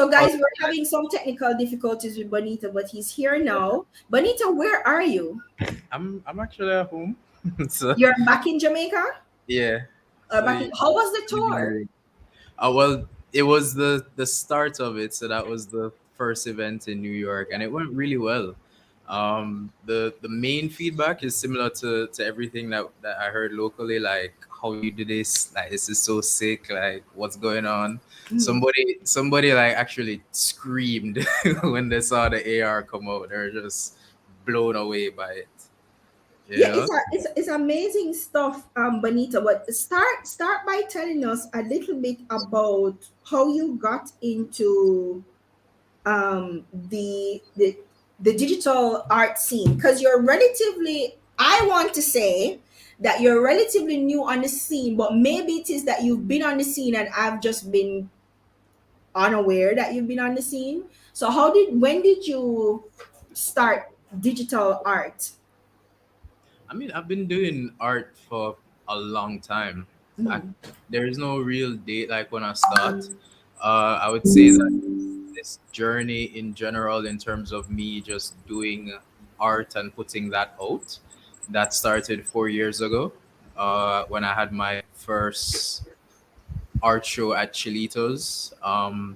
So guys, we're having some technical difficulties with Bonito, but he's here now. Bonito, where are you? I'm actually at home. So You're back in Jamaica? yeah. Or So back in, how was the tour? well, it was the start of it. So that was the first event in New York, and it went really well. The main feedback is similar to everything that I heard locally, like how you do this, like this is so sick, like what's going on. Mhm. Somebody like actually screamed when they saw the AR come out. They're just blown away by it. You Yeah, know? it's amazing stuff, Bonita. But start by telling us a little bit about how you got into the digital art scene, because you're relatively, I want to say that you're relatively new on the scene, but maybe it is that you've been on the scene and I've just been unaware that you've been on the scene. So when did you start digital art? I mean, I've been doing art for a long time. I, Mhm. there is no real date like when I start. I would say that this journey in general, in terms of me just doing art and putting that out, that started 4 years ago when I had my first art show at Chilitos.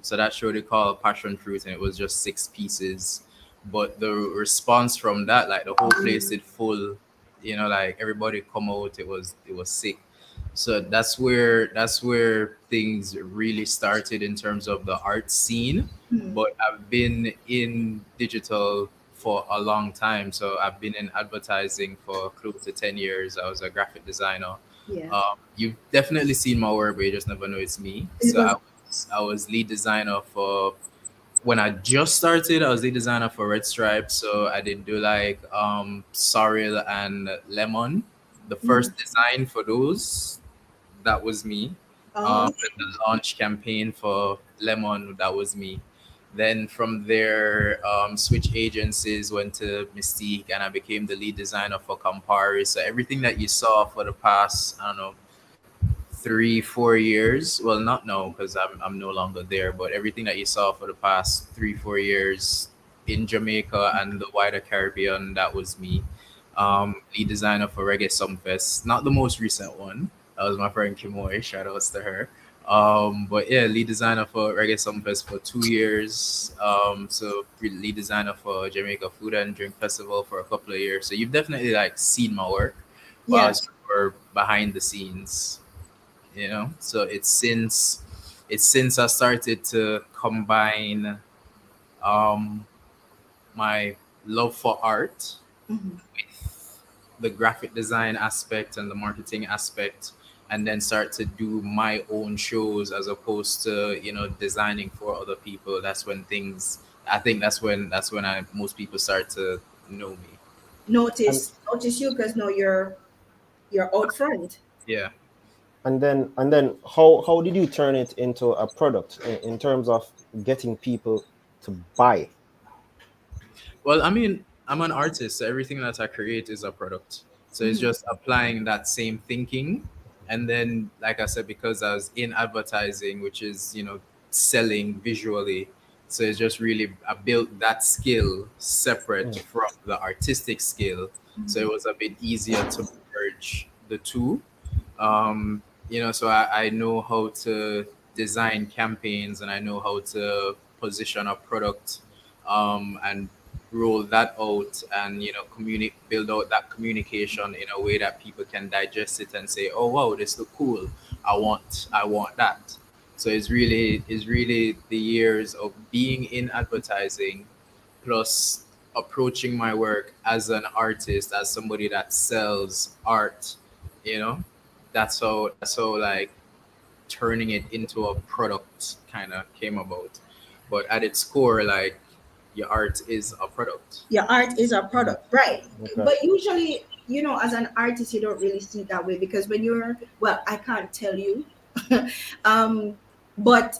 So that show they call Passion Fruit, and it was just 6 pieces. But the response from that, like the whole place did full, like everybody come out. It was sick. So that's where things really started in terms of the art scene. Mhm. But I've been in digital for a long time. So I've been in advertising for close to 10 years. I was a graphic designer. Yeah. You've definitely seen my work, but you just never know it's me. It So I was. was I was lead designer for when I just started. I was lead designer for Red Stripe, so I did do like Sorrel and Lemon. The Mhm. first design for those, that was me. Oh. And the launch campaign for Lemon, that was me. Then from there, switch agencies, went to Mystique, and I became the lead designer for Campari. So everything that you saw for the past, I don't know, 3 4 years, well, not now because I'm no longer there, but everything that you saw for the past 3 4 years in Jamaica and the wider Caribbean, that was me. Lead designer for Reggae Sumfest, not the most recent one. That was my friend Kimoy. Shout outs to her. But yeah, lead designer for Reggae Sumfest for 2 years. So lead designer for Jamaica Food and Drink Festival for a couple of years. So you've definitely like seen my work while I Yeah. was behind the scenes. So it's since I started to combine um my love for art Mhm. with the graphic design aspect and the marketing aspect, and then start to do my own shows as opposed to designing for other people. That's when things I think that's when I most people start to know me. and Notice you, because now you're out front. Yeah. and then how did you turn it into a product in terms of getting people to buy? Well, I mean, I'm an artist, so everything that I create is a product. So it's Mhm. just applying that same thinking. And then, like I said, because I was in advertising, which is, selling visually. So it's just really, I built that skill separate Mm. from the artistic skill. So it was a bit easier to merge the two. So I know how to design campaigns, and I know how to position a product, and roll that out, and communicate, build out that communication in a way that people can digest it and say, oh wow, this look cool, I want that. So it's really the years of being in advertising, plus approaching my work as an artist, as somebody that sells art. you know that's how like turning it into a product kind of came about. But at its core, like, your art is a product. Your art is a product, right? Okay. But usually, as an artist, you don't really see it that way, because when you're, well, I can't tell you, um, but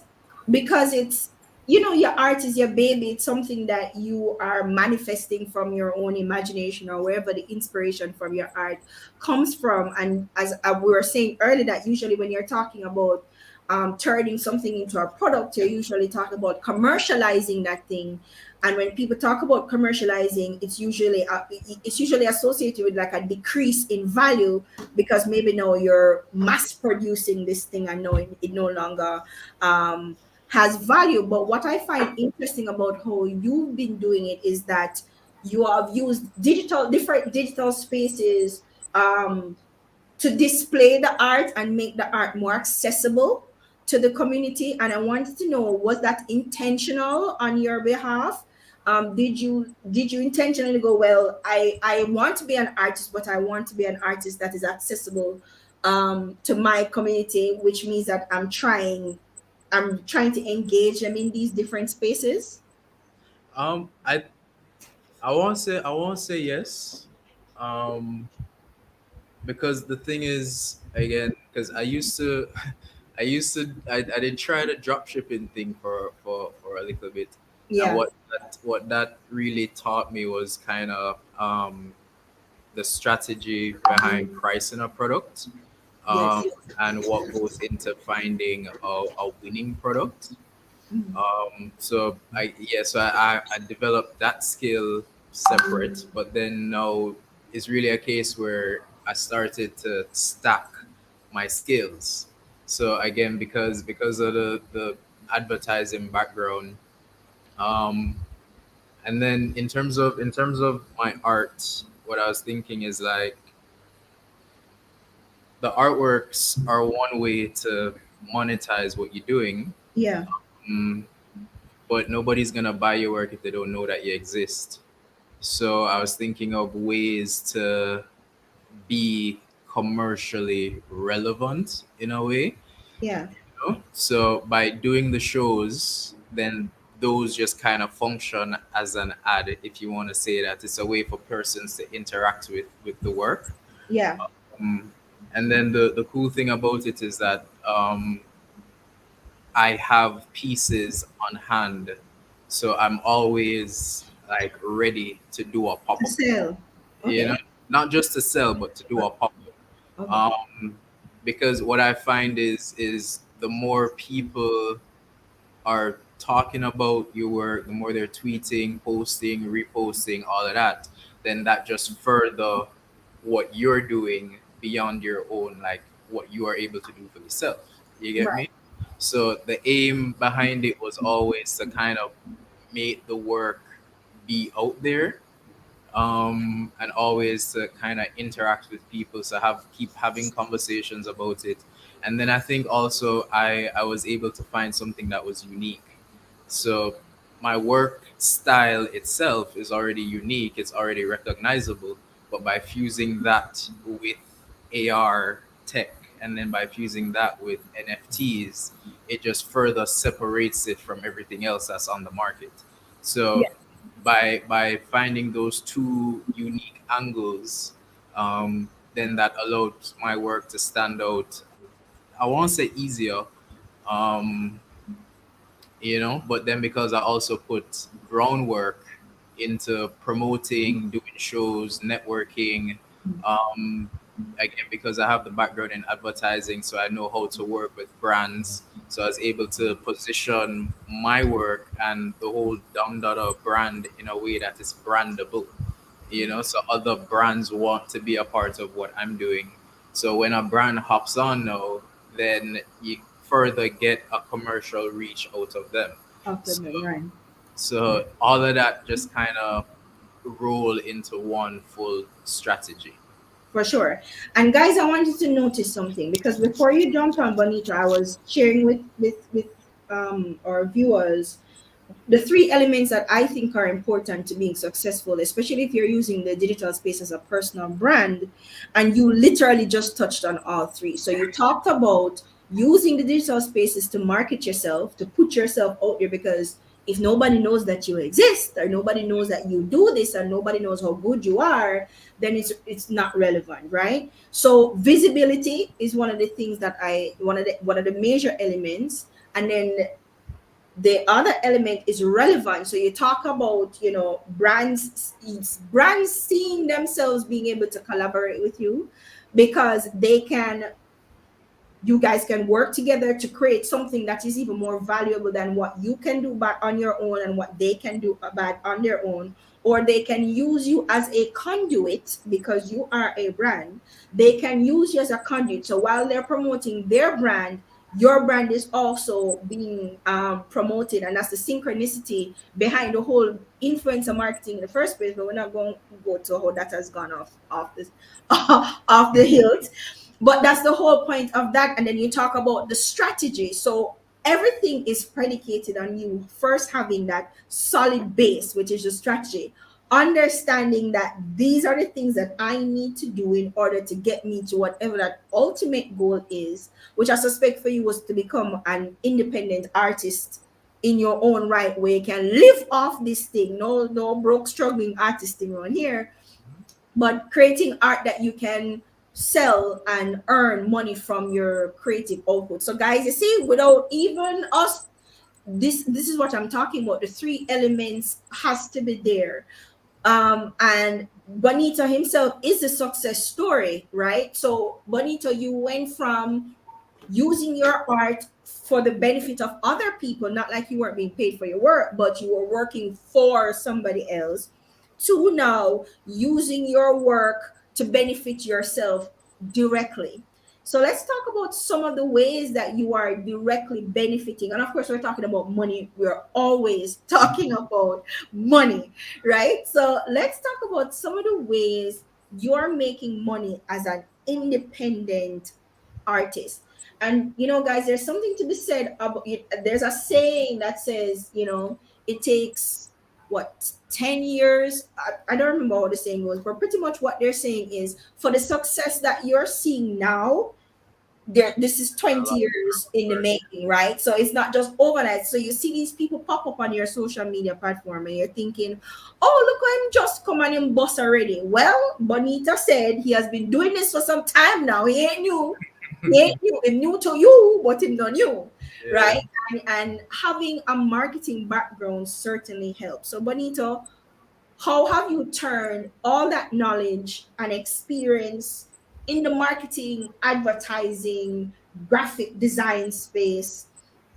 because it's, your art is your baby. It's something that you are manifesting from your own imagination, or wherever the inspiration from your art comes from. And as we were saying earlier, that usually when you're talking about turning something into a product, you usually talk about commercializing that thing. And when people talk about commercializing, it's usually associated with like a decrease in value, because maybe now you're mass producing this thing and now it no longer has value. But what I find interesting about how you've been doing it is that you have used different digital spaces um, to display the art and make the art more accessible to the community. And I wanted to know, was that intentional on your behalf? Did you intentionally go, well, I want to be an artist, but I want to be an artist that is accessible to my community, which means that I'm trying to engage them in these different spaces. Um, I I won't say yes. Um, because the thing is, again, because I used to I did try the drop shipping thing for a little bit, and Yeah. what that really taught me was kind of the strategy behind pricing a product, Yes. um, and what goes into finding a winning product. Mhm. So I developed that skill separate, but then now it's really a case where I started to stack my skills. So again, because of the advertising background, um, and then in terms of my art, what I was thinking is like the artworks are one way to monetize what you're doing. Yeah. Mm, but nobody's gonna buy your work if they don't know that you exist. So I was thinking of ways to be commercially relevant in a way. Yeah. So by doing the shows, then those just kind of function as an ad, if you want to say that. It's a way for persons to interact with the work. Yeah. Um, and then the cool thing about it is that I have pieces on hand, so I'm always like ready to do a pop To up. sell. You know, Okay. not just to sell, but to do a pop up. Okay. Because what I find is the more people are talking about your work, the more they're tweeting, posting, reposting, all of that, then that just further what you're doing beyond your own, like what you are able to do for yourself. You get Right. me? So the aim behind it was always to kind of make the work be out there, and always to kind of interact with people, so keep having conversations about it. And then I think also I was able to find something that was unique. So my work style itself is already unique, it's already recognizable, but by fusing that with AR tech, and then by fusing that with NFTs, it just further separates it from everything else that's on the market. Yeah. So by finding those two unique angles, then that allowed my work to stand out. I won't say easier, um, but then because I also put groundwork into promoting, doing shows, networking, um, again, because I have the background in advertising, so I know how to work with brands. So I was able to position my work and the whole Down Dada brand in a way that is brandable, so other brands want to be a part of what I'm doing. So when a brand hops on now, then you further get a commercial reach out of them. After So, the run. so all of that just kind of roll into one full strategy. For sure. And guys, I wanted to notice something, because before you jumped on Bonita, I was sharing with our viewers the three elements that I think are important to being successful, especially if you're using the digital space as a personal brand. And you literally just touched on all three. So you talked about using the digital spaces to market yourself, to put yourself out there, because if nobody knows that you exist, or nobody knows that you do this, and nobody knows how good you are, then it's not relevant, right? So visibility is one of the things that one of the major elements. And then the other element is relevance. So you talk about, brands seeing themselves being able to collaborate with you, because you guys can work together to create something that is even more valuable than what you can do by on your own and what they can do by on their own. Or they can use you as a conduit because you are a brand. They can use you as a conduit. So while they're promoting their brand, your brand is also being promoted, and that's the synchronicity behind the whole influencer marketing in the first place. But we're not going to go to how that has gone off this off the hills. But that's the whole point of that. And then you talk about the strategy. So everything is predicated on you first having that solid base, which is your strategy. Understanding that these are the things that I need to do in order to get me to whatever that ultimate goal is, which I suspect for you was to become an independent artist in your own right, where you can live off this thing. No broke struggling artist thing on here, but creating art that you can sell and earn money from your creative output. So guys, you see, without even us, this is what I'm talking about. The three elements has to be there. And Bonito himself is a success story, right? So Bonito, you went from using your art for the benefit of other people, not like you weren't being paid for your work, but you were working for somebody else, to now using your work to benefit yourself directly. So let's talk about some of the ways that you are directly benefiting. And of course, we're talking about money. We're always talking about money, right? So let's talk about some of the ways you're making money as an independent artist. And guys, there's something to be said about it. There's a saying that says, it takes what, 10 years. I don't remember how the saying goes, but pretty much what they're saying is, for the success that you're seeing now, this is A 20 lot years in of the work. making, right? So it's not just overnight. So you see these people pop up on your social media platform and you're thinking, oh, look, I'm just coming in boss already. Well, Bonita said he has been doing this for some time now. He ain't new. He ain't new. He's new to you, but he's not new, Yeah. right? And having a marketing background certainly helps. So Bonito, how have you turned all that knowledge and experience in the marketing, advertising, graphic design space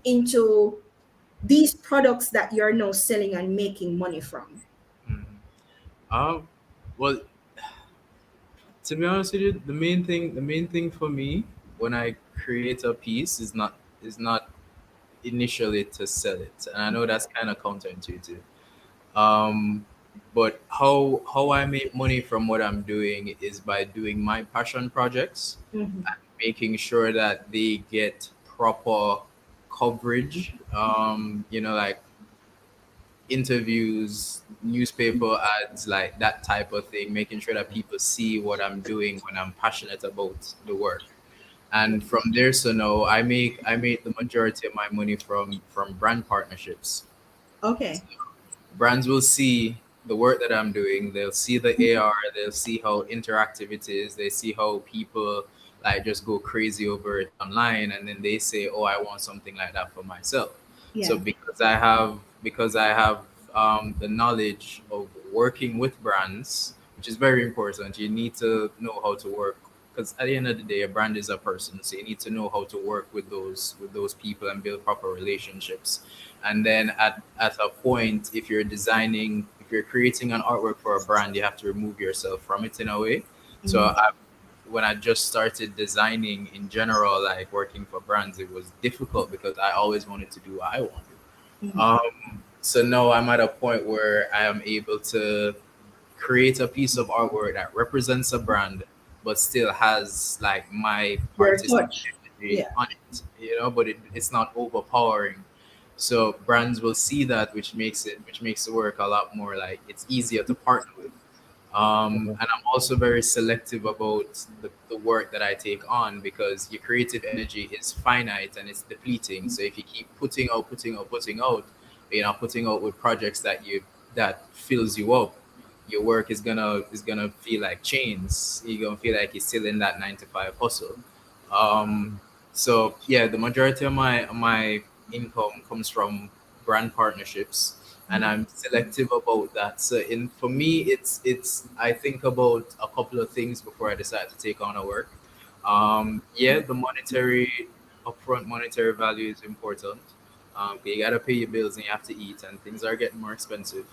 into these products that you're now selling and making money from? Mhm. Um, well, to be honest with you, the main thing for me when I create a piece is not initially to sell it, and I know that's kind of counterintuitive. Um, but how I make money from what I'm doing is by doing my passion projects Mhm. and making sure that they get proper coverage. Like interviews, newspaper ads, like that type of thing, making sure that people see what I'm doing when I'm passionate about the work. And from there, so no, I make the majority of my money from brand partnerships. Okay. Brands will see the work that I'm doing. They'll see the AR. They'll see how interactive it is. They see how people like just go crazy over it online, and then they say, "Oh, I want something like that for myself." So Yeah. because I have the knowledge of working with brands, which is very important. You need to know how to work because at the end of the day, a brand is a person. So you need to know how to work with those people and build proper relationships. And then at a point, if you're creating an artwork for a brand, you have to remove yourself from it in a way. So Mhm. when I just started designing in general, like working for brands, it was difficult because I always wanted to do what I wanted. Mhm. So now I'm at a point where I am able to create a piece of artwork that represents a brand, but still has like my Your artistic touch. energy Yeah. on it, but it's not overpowering. So brands will see that, which makes the work a lot more like it's easier to partner with. Mhm. And I'm also very selective about the work that I take on because your creative energy is finite and it's depleting. So if you keep putting out, putting out, putting out, putting out with projects that fills you up, your work is gonna feel like chains. You're gonna feel like you're still in that 9 to 5 hustle. Um, so yeah, the majority of my income comes from brand partnerships, and Mhm. I'm selective about that. So in for me, it's I think about a couple of things before I decide to take on a work. Yeah, the monetary upfront monetary value is important. You gotta pay your bills and you have to eat, and things are getting more expensive.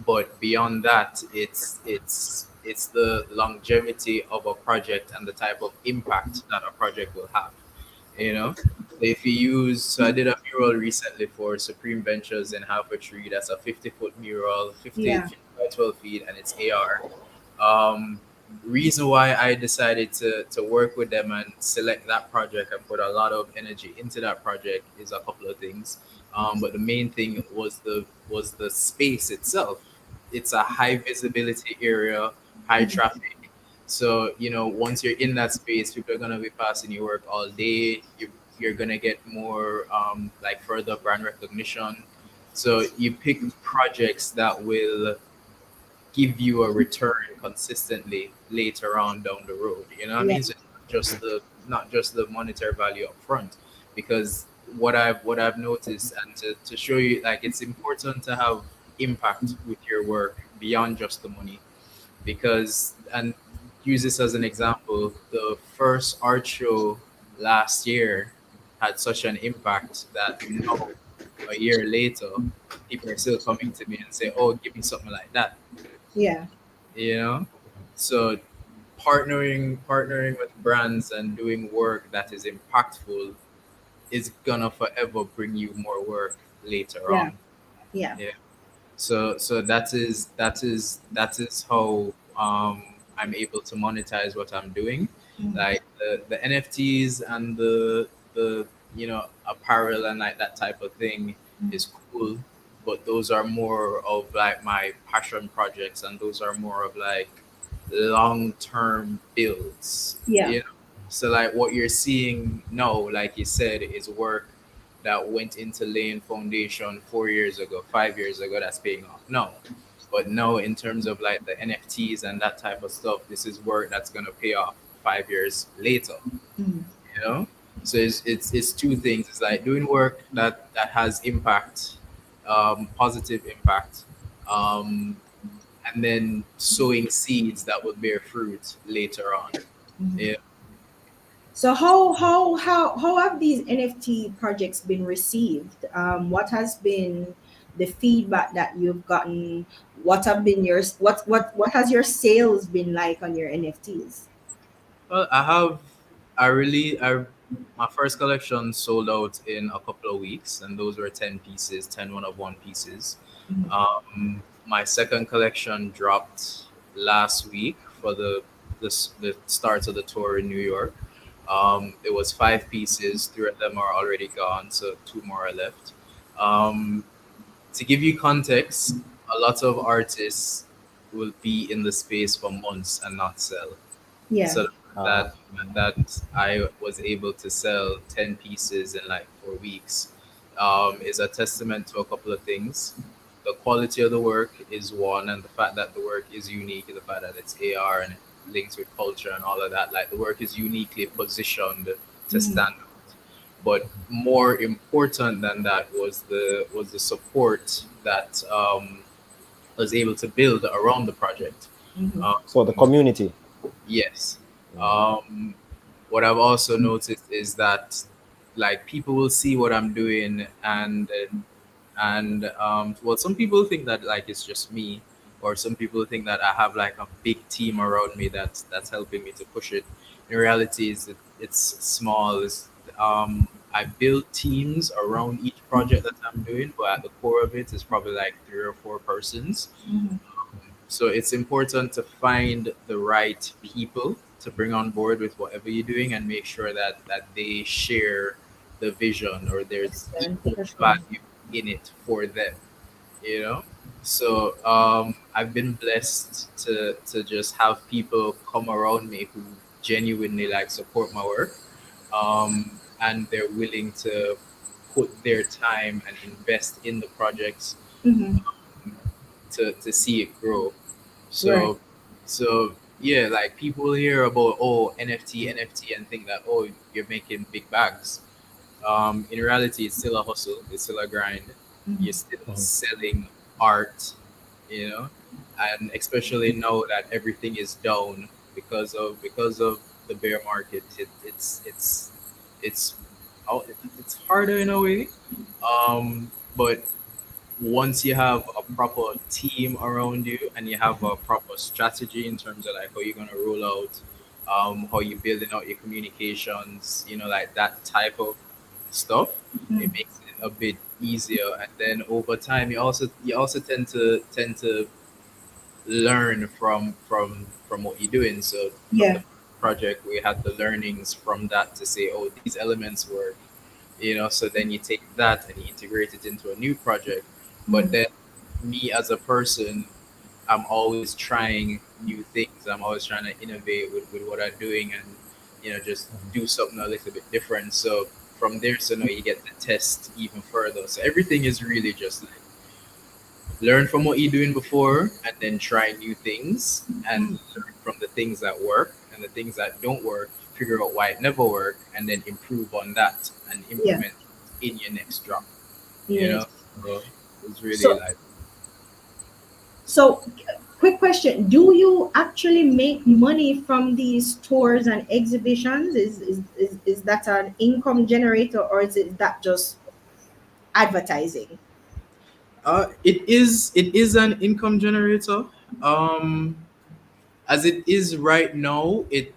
But beyond that, it's the longevity of a project and the type of impact that a project will have. You know, if you use, so I did a mural recently for Supreme Ventures in Half a Tree. That's a 50-foot mural, 50 Yeah. 50 by 12 feet, and it's AR. um, Reason why I decided to work with them and select that project and put a lot of energy into that project is a couple of things. But the main thing was the space itself. It's a high visibility area, high traffic. So once you're in that space, people are gonna be passing your work all day. You're gonna get more like further brand recognition. So you pick projects that will give you a return consistently later on down the road. You know what I Yeah. mean? So it's not just the monetary value up front, because what I've noticed, and to show you, like, it's important to have impact with your work beyond just the money. Because, and use this as an example, the first art show last year had such an impact that now, a year later, people are still coming to me and say, "Oh, give me something like that." Yeah. you know so partnering with brands and doing work that is impactful is gonna forever bring you more work later Yeah. on. Yeah. Yeah. So that is how I'm able to monetize what I'm doing. Like the NFTs and the apparel and like that type of thing is cool, but those are more of like my passion projects, and those are more of like long term builds. Yeah. So like what you're seeing now, like you said, is work that went into laying foundation 4 years ago, 5 years ago, that's paying off. No. But no, in terms of like the NFTs and that type of stuff, this is work that's gonna pay off 5 years later. Mm. You know? So it's two things. It's like doing work that has impact, positive impact, um, and then sowing seeds that will bear fruit later on. Yeah. So how have these NFT projects been received? What has been the feedback that you've gotten? What have been your what has your sales been like on your NFTs? Well, I my first collection sold out in a couple of weeks, and those were 10 pieces, 10 one of one pieces. My second collection dropped last week for the start of the tour in New York. It was 5 pieces, 3 of them are already gone, so 2 more are left. Um, to give you context, a lot of artists will be in the space for months and not sell. Yeah. So Uh, that that I was able to sell 10 pieces in like 4 weeks is a testament to a couple of things. The quality of the work is one, and the fact that the work is unique, and the fact that it's AR and it links with culture and all of that. Like the work is uniquely positioned to stand out. But more important than that was the support that was able to build around the project. Um, so the community. yes. Mm. Um, what I've also noticed is that like people will see what I'm doing, and well, some people think that like it's just me, or some people think that I have like a big team around me that's helping me to push it. In reality, is it's small. I build teams around each project that I'm doing, but at the core of it is probably like 3 or 4 persons. So it's important to find the right people to bring on board with whatever you're doing, and make sure that they share the vision, or there's Excellent. equal For sure. value in it for them. you know so I've been blessed to just have people come around me who genuinely like support my work, and they're willing to put their time and invest in the projects to see it grow. Right. So yeah, like people hear about, oh, NFT and think that, oh, you're making big bags. In reality, it's still a hustle, it's still a grind. You're still selling art, you know, and especially now that everything is down because of the bear market, it's oh, it's harder in a way. But once you have a proper team around you and you have a proper strategy in terms of like how you're gonna roll out, how you're building out your communications, like that type of stuff, it makes it a bit easier. And then over time, you also tend to learn from what you're doing. So from Yeah. the project, we had the learnings from that to say, oh, these elements work. So then you take that and you integrate it into a new project. But Mm. then me as a person, I'm always trying new things. I'm always trying to innovate with what I'm doing, and just do something a little bit different. So from there, so now you get to test even further. So everything is really just like learn from what you're doing before and then try new things and learn from the things that work, and the things that don't work, figure out why it never worked, and then improve on that and Yeah. implement in your next drop. you Yes. know so it's really So like so quick question, do you actually make money from these tours and exhibitions? Is that an income generator, or is it that just advertising? it is an income generator. um as it is right now, it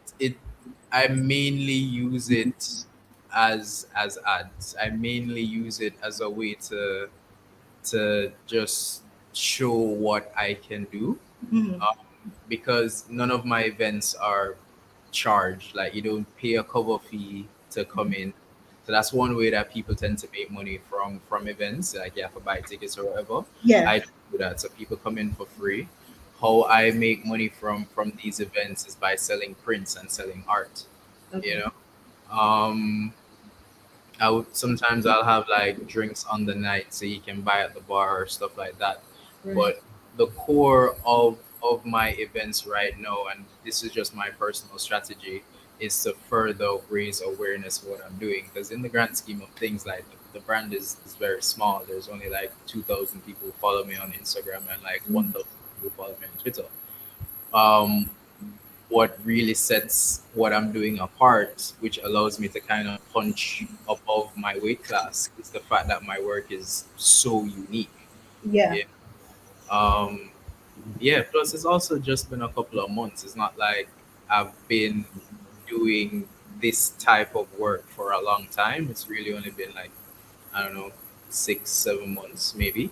I mainly use it as ads. I mainly use it as a way to just show what I can do, Mhm. because none of my events are charged. Like, you don't pay a cover fee to come in. So that's one way that people tend to make money from events. Like, you have to buy tickets or whatever. Yeah. I don't do that. So people come in for free. How I make money from these events is by selling prints and selling art. You Okay. know, um, sometimes I'll have like drinks on the night so you can buy at the bar or stuff like that. Right. But the core of my events right now, and this is just my personal strategy, is to further raise awareness of what I'm doing. Because in the grand scheme of things, like the brand is very small. There's only like 2,000 people who follow me on Instagram and like Mm. 1,000 people who follow me on Twitter. Um, what really sets what I'm doing apart, which allows me to kind of punch above my weight class, is the fact that my work is so unique. Yeah. Yeah. Um, yeah. Plus, it's also just been a couple of months. It's not like I've been doing this type of work for a long time. It's really only been like, I don't know, 6, 7 months maybe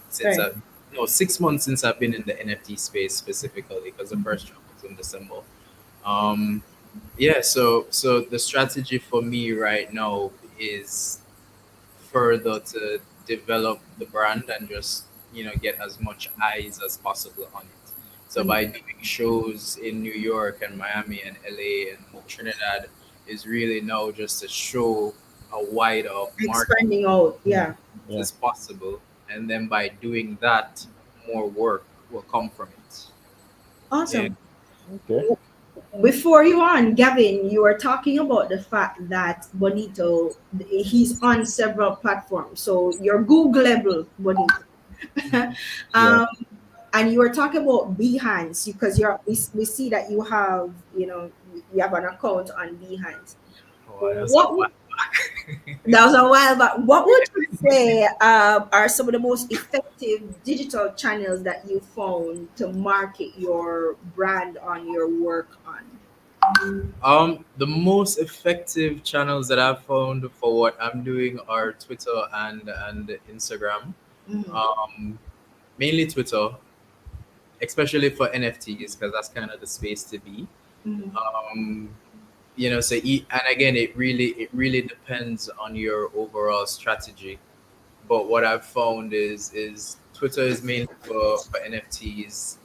since Right. I no 6 months since I've been in the NFT space specifically, because the first job was in December. Um, yeah, so the strategy for me right now is further to develop the brand and just get as much eyes as possible on it. So And by doing shows in New York and Miami and LA and Trinidad is really now just to show a wider market expanding out. Yeah. Yeah. as possible, and then by doing that, more work will come from it. Yeah. Awesome. Okay. Before you on, Gavin, you were talking about the fact that Bonito, he's on several platforms. So you're Googleable, Bonito. Yeah. um, and you were talking about Behance because we see that you have, you have an account on Behance. Oh, that's a What while. That was a while back. What would you say are some of the most effective digital channels that you found to market your brand on your work on? The most effective channels that I've found for what I'm doing are Twitter and Instagram. Mhm. Um, Mainly Twitter, especially for NFTs, because that's kind of the space to be. Mhm. Um, and again, it really depends on your overall strategy. But what I've found is Twitter is mainly for NFTs.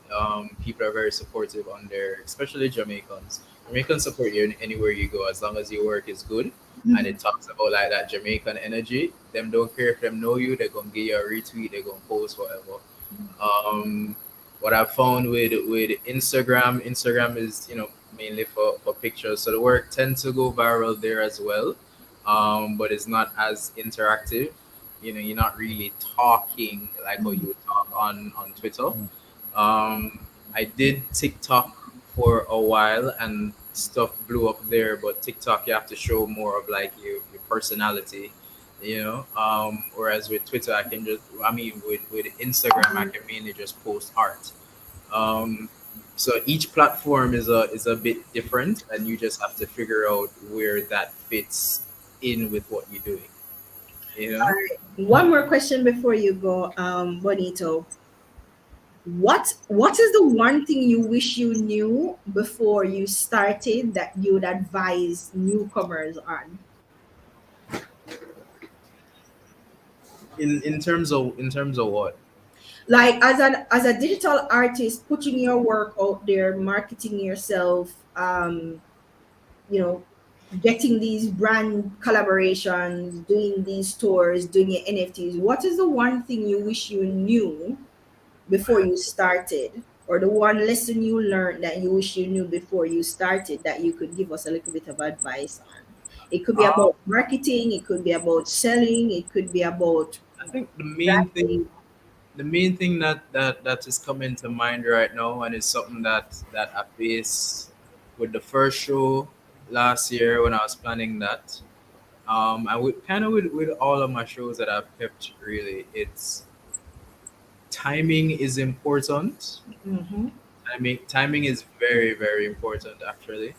People are very supportive on there, especially Jamaicans. Jamaicans support you anywhere you go as long as your work is good and Mhm. it talks about like that Jamaican energy. Them don't care if them know you. They're gonna give you a retweet. They're gonna post whatever. Um, what I found with Instagram is mainly for pictures, so the work tends to go viral there as well, but it's not as interactive. You're not really talking like how you would talk on Twitter. Mm. I did TikTok for a while, and stuff blew up there, but TikTok you have to show more of like your personality, whereas with Twitter I can just, I mean, with Instagram I can mainly just post art. um, so each platform is a bit different, and you just have to figure out where that fits in with what you're doing, you know. One more question before you go, Bonito. What is the one thing you wish you knew before you started that you would advise newcomers on? In terms of what? Like as a digital artist, putting your work out there, marketing yourself, you know, getting these brand collaborations, doing these tours, doing your NFTs. What is the one thing you wish you knew before you started, or the one lesson you learned that you wish you knew before you started that you could give us a little bit of advice on? It could be um, about marketing, it could be about selling, it could be about I think the main thing branding. the main thing that is coming to mind right now, and is something that I face with the first show last year when I was planning that. And with kind of with all of my shows that I've kept, really, it's timing is important. Mm-hmm. Timing is very, very important, actually.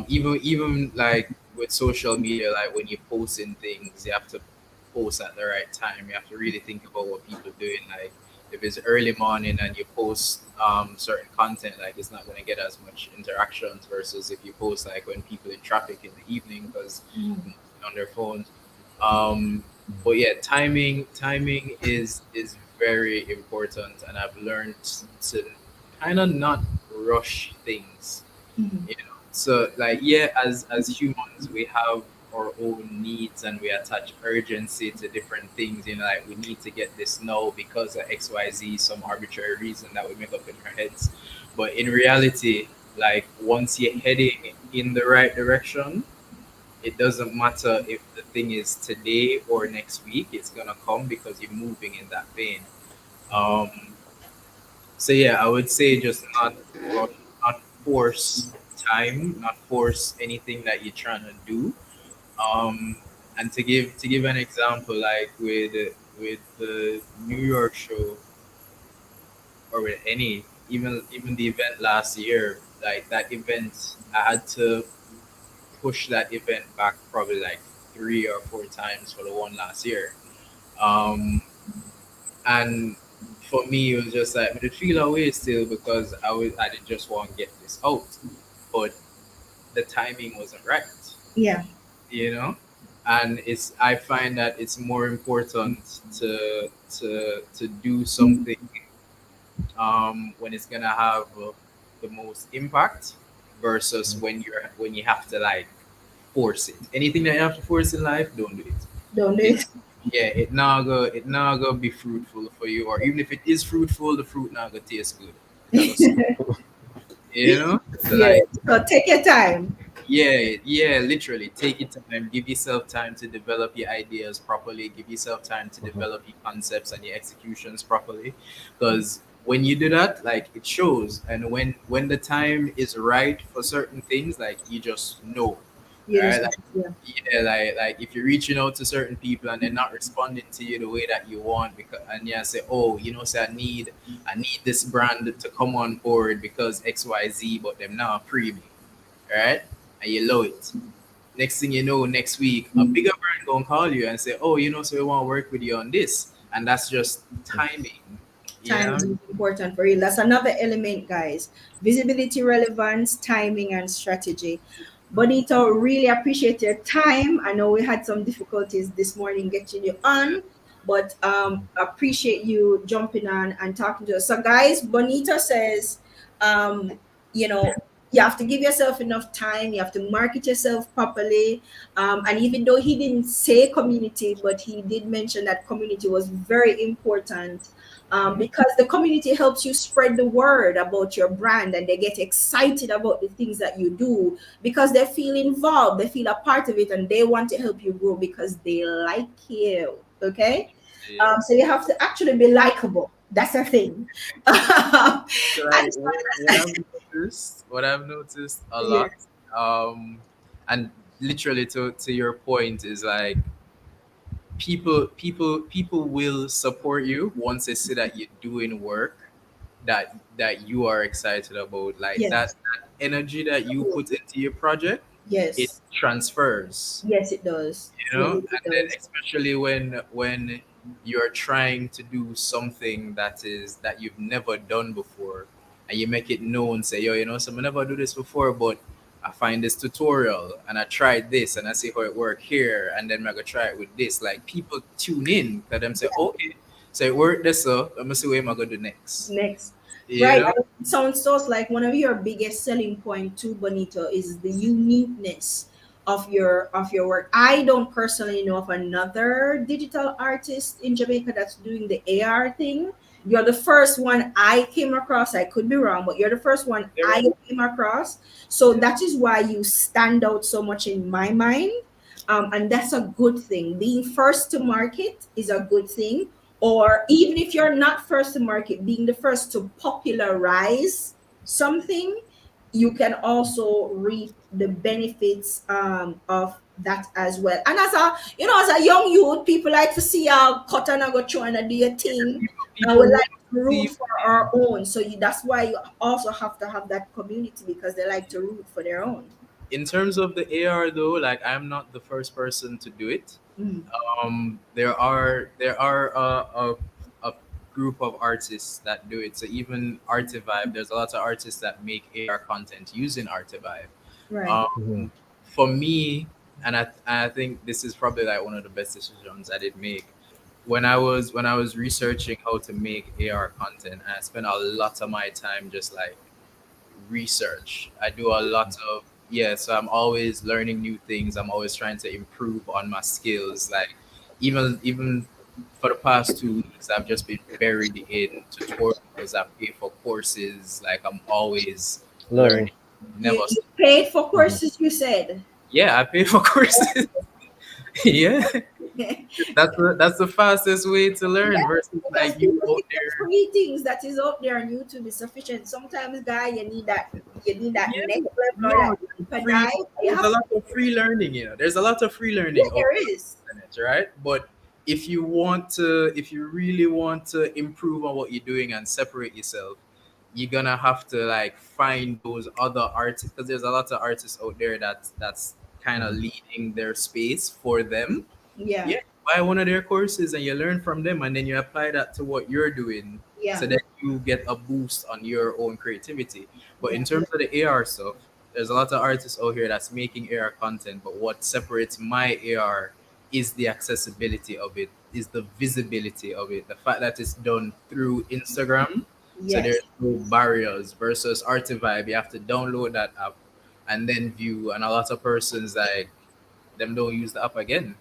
Even like with social media, like when you're posting things, you have to post at the right time. You have to really think about what people are doing. Like if it's early morning and you post certain content, like it's not going to get as much interactions versus if you post like when people in traffic in the evening, because on their phones. But yeah, timing is very important, and I've learned to kind of not rush things. Mm-hmm. So like, yeah, as humans we have our own needs, and we attach urgency to different things. Like we need to get this now because of XYZ, some arbitrary reason that we make up in our heads. But in reality, like once you're heading in the right direction, it doesn't matter if the thing is today or next week, it's gonna come because you're moving in that vein. um so yeah, I would say just not rush, not force time, not force anything that you're trying to do. Um, and to give an example, like with the New York show, or with any, even the event last year, like that event, I had to push that event back probably like 3 or 4 times for the one last year. Um, and for me, it was just like, but it feel away still because I didn't just want to get this out, but the timing wasn't right, Yeah. you know. And I find that it's more important to do something when it's gonna have the most impact, versus when you have to like force it. Anything that you have to force in life, don't do it. Don't do It it. Yeah, it not gonna be fruitful for you, or even if it is fruitful, the fruit not gonna taste good. It's gonna sweet, so Yeah. like, So take your time. yeah, yeah, literally take your time, give yourself time to develop your ideas properly, give yourself time to develop your concepts and your executions properly. Because when you do that, like it shows. And when the time is right for certain things, like you just know. You Right? just Like, yeah. yeah, like if you're reaching out to certain people and they're not responding to you the way that you want, because, and yeah, say, oh, say I need this brand to come on board because XYZ, but them now pre me, right? And you know it. Next thing you know, next week, a bigger brand gonna call you and say, "Oh, so we want to work with you on this," and that's just timing. Timing Yeah, is important for you. That's another element, guys. Visibility, relevance, timing, and strategy. Bonito, really appreciate your time. I know we had some difficulties this morning getting you on, but appreciate you jumping on and talking to us. So, guys, Bonito says, um, you know, you have to give yourself enough time. You have to market yourself properly. And even though he didn't say community, but he did mention that community was very important, because the community helps you spread the word about your brand, and they get excited about the things that you do because they feel involved, they feel a part of it, and they want to help you grow because they like you. Okay. yeah, So you have to actually be likable. That's a thing. And So like so, what I've noticed a yeah, lot, um, and literally to your point is like people will support you once they see that you're doing work that you are excited about, like yes, that energy that you put into your project, it yes, transfers, yes, it does. you It know. really And then does. especially when you're trying to do something that you've never done before, and you make it known, say, yo, you know, so I never do this before, but I find this tutorial and I tried this and I see how it work here, and then I go try it with this. Like people tune in to them, say, okay, so it worked this, so let me see what am I gonna do next, Next. you Right. know. And it sounds like one of your biggest selling point too, Bonito, is the uniqueness of your work. I don't personally know of another digital artist in Jamaica that's doing the AR thing. You're the first one I came across. I could be wrong, but you're the first one Yeah, I came across. So that is why you stand out so much in my mind. And that's a good thing. Being first to market is a good thing, or even if you're not first to market, being the first to popularize something, you can also reap the benefits of that as well. And as a, you know, as a young youth, people like to see our cut and I go through and do your thing, and we people want like to to root see. for our own. So that's why you also have to have that community, because they like to root for their own. In terms of the AR though, like I'm not the first person to do it. Mm. There are a group of artists that do it. So even Artivibe, there's a lot of artists that make AR content using Artivibe. Right. Mhm. Um, for me, and I think this is probably like one of the best decisions I did make. When I was researching how to make AR content, I spent a lot of my time just like research. I do a lot of, yeah, so I'm always learning new things. I'm always trying to improve on my skills. Like even for the past 2 weeks, I've just been buried in tutorials. I pay for courses. Like I'm always Learning. learning. You, Never you stop. paid for Mhm. courses, you said. Yeah, I pay for courses. Yeah, that's the fastest way to learn Yes, versus because like you people out think the there. free things that is out there on YouTube is sufficient. Sometimes, guy, you need that Yeah, next level or no, that deeper free. dive. You There's a have to. lot of free learning. There's a lot of free Yeah, learning out there there is. on the internet, right? But if you really want to improve on what you're doing and separate yourself, you're gonna have to like find those other artists, because there's a lot of artists out there that's kind of Mhm. leading their space for them. Yeah, Yeah, buy one of their courses and you learn from them, and then you apply that to what you're doing, so yeah, that you get a boost on your own creativity. But in yeah. terms of the AR stuff, there's a lot of artists out here that's making AR content, but what separates my AR is the accessibility of it, is the visibility of it, the fact that it's done through Instagram. So Yes, there's no barriers versus Artivibe. You have to download that app and then view, and a lot of persons like them don't use the app again,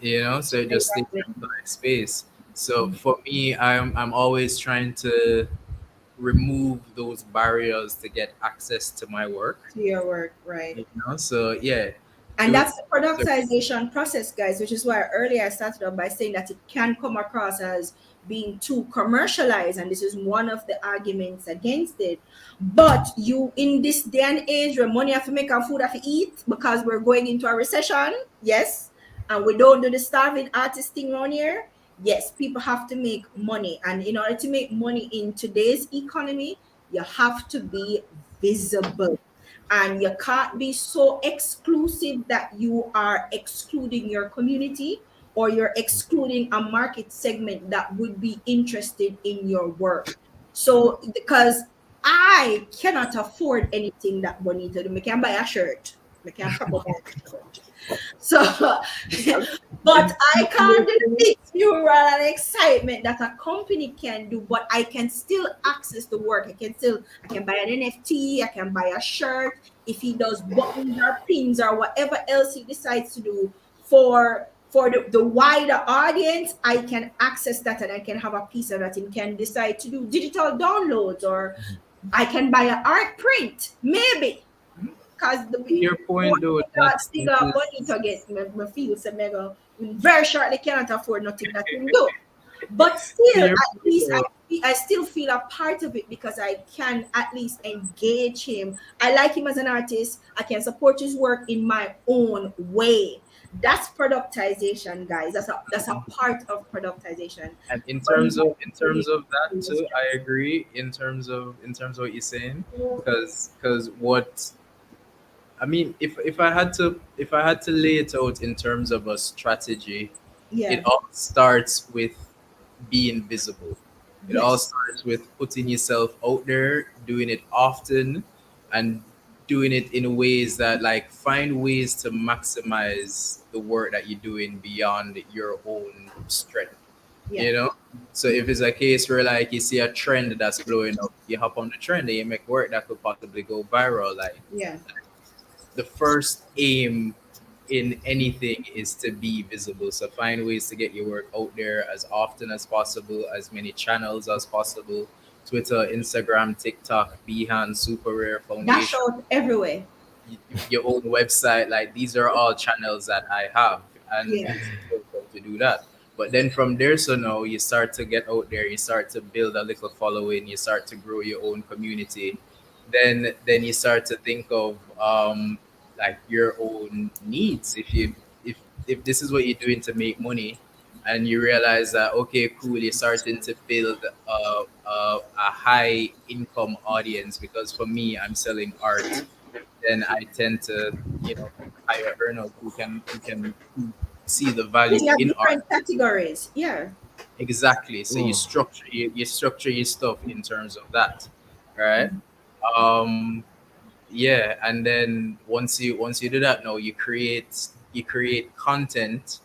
so it just takes exactly. up like space. So for me, I'm always trying to remove those barriers to get access to my work. To your work, right? So yeah, And do it. that's the productization process, guys, which is why earlier I started off by saying that it can come across as being too commercialized, and this is one of the arguments against it. But you, in this day and age where money have to make our food have to eat, because we're going into a recession, yes, and we don't do the starving artist thing around here. Yes, people have to make money, and in order to make money in today's economy, you have to be visible, and you can't be so exclusive that you are excluding your community, or you're excluding a market segment that would be interested in your work. So because I cannot afford anything that Bonito do, I can buy a shirt, I can probably buy a shirt. So, but I can't do the mix mural and excitement that a company can do, but I can still access the work. I can buy an NFT, I can buy a shirt. If he does buttons or pins or whatever else he decides to do for the wider audience, I can access that and I can have a piece of that and can decide to do digital downloads, or I can buy an art print, maybe. Because the Your more point though, still got money to get, me feel say me go very shortly cannot afford nothing that can do. But So still, you're at least so I still feel a part of it because I can at least engage him. I like him as an artist. I can support his work in my own way. That's productization, guys. That's a part of productization. and But he has in to terms be of that in the too, strength. I agree in terms of what you're saying, because what I mean, if I had to lay it out in terms of a strategy, it Yeah. all starts with being visible. It all Yes. starts with putting yourself out there, doing it often, and doing it in ways that like find ways to maximize the work that you're doing beyond your own strength. Yeah. You know? So if it's a case where like you see a trend that's blowing up, you hop on the trend and you make work that could possibly go viral. Like Yeah. the first aim in anything is to be visible. So find ways to get your work out there as often as possible, as many channels as possible. Twitter, Instagram, TikTok, Behance, Super Rare Dash Foundation, out everywhere. your own website. Like these are all channels that I have, and Yeah. it's important to do that. But then from there, so now you start to get out there, you start to build a little following, you start to grow your own community. Then you start to think of like your own needs. If this is what you're doing to make money, and you realize that okay, cool, you're starting to build a high income audience because for me, I'm selling art, then I tend to, hire earners who can see the Yeah, value you have in art. different categories. Yeah. Exactly. So Mm. you structure your stuff in terms of that, right? Um, yeah, and then once you do that, now you create content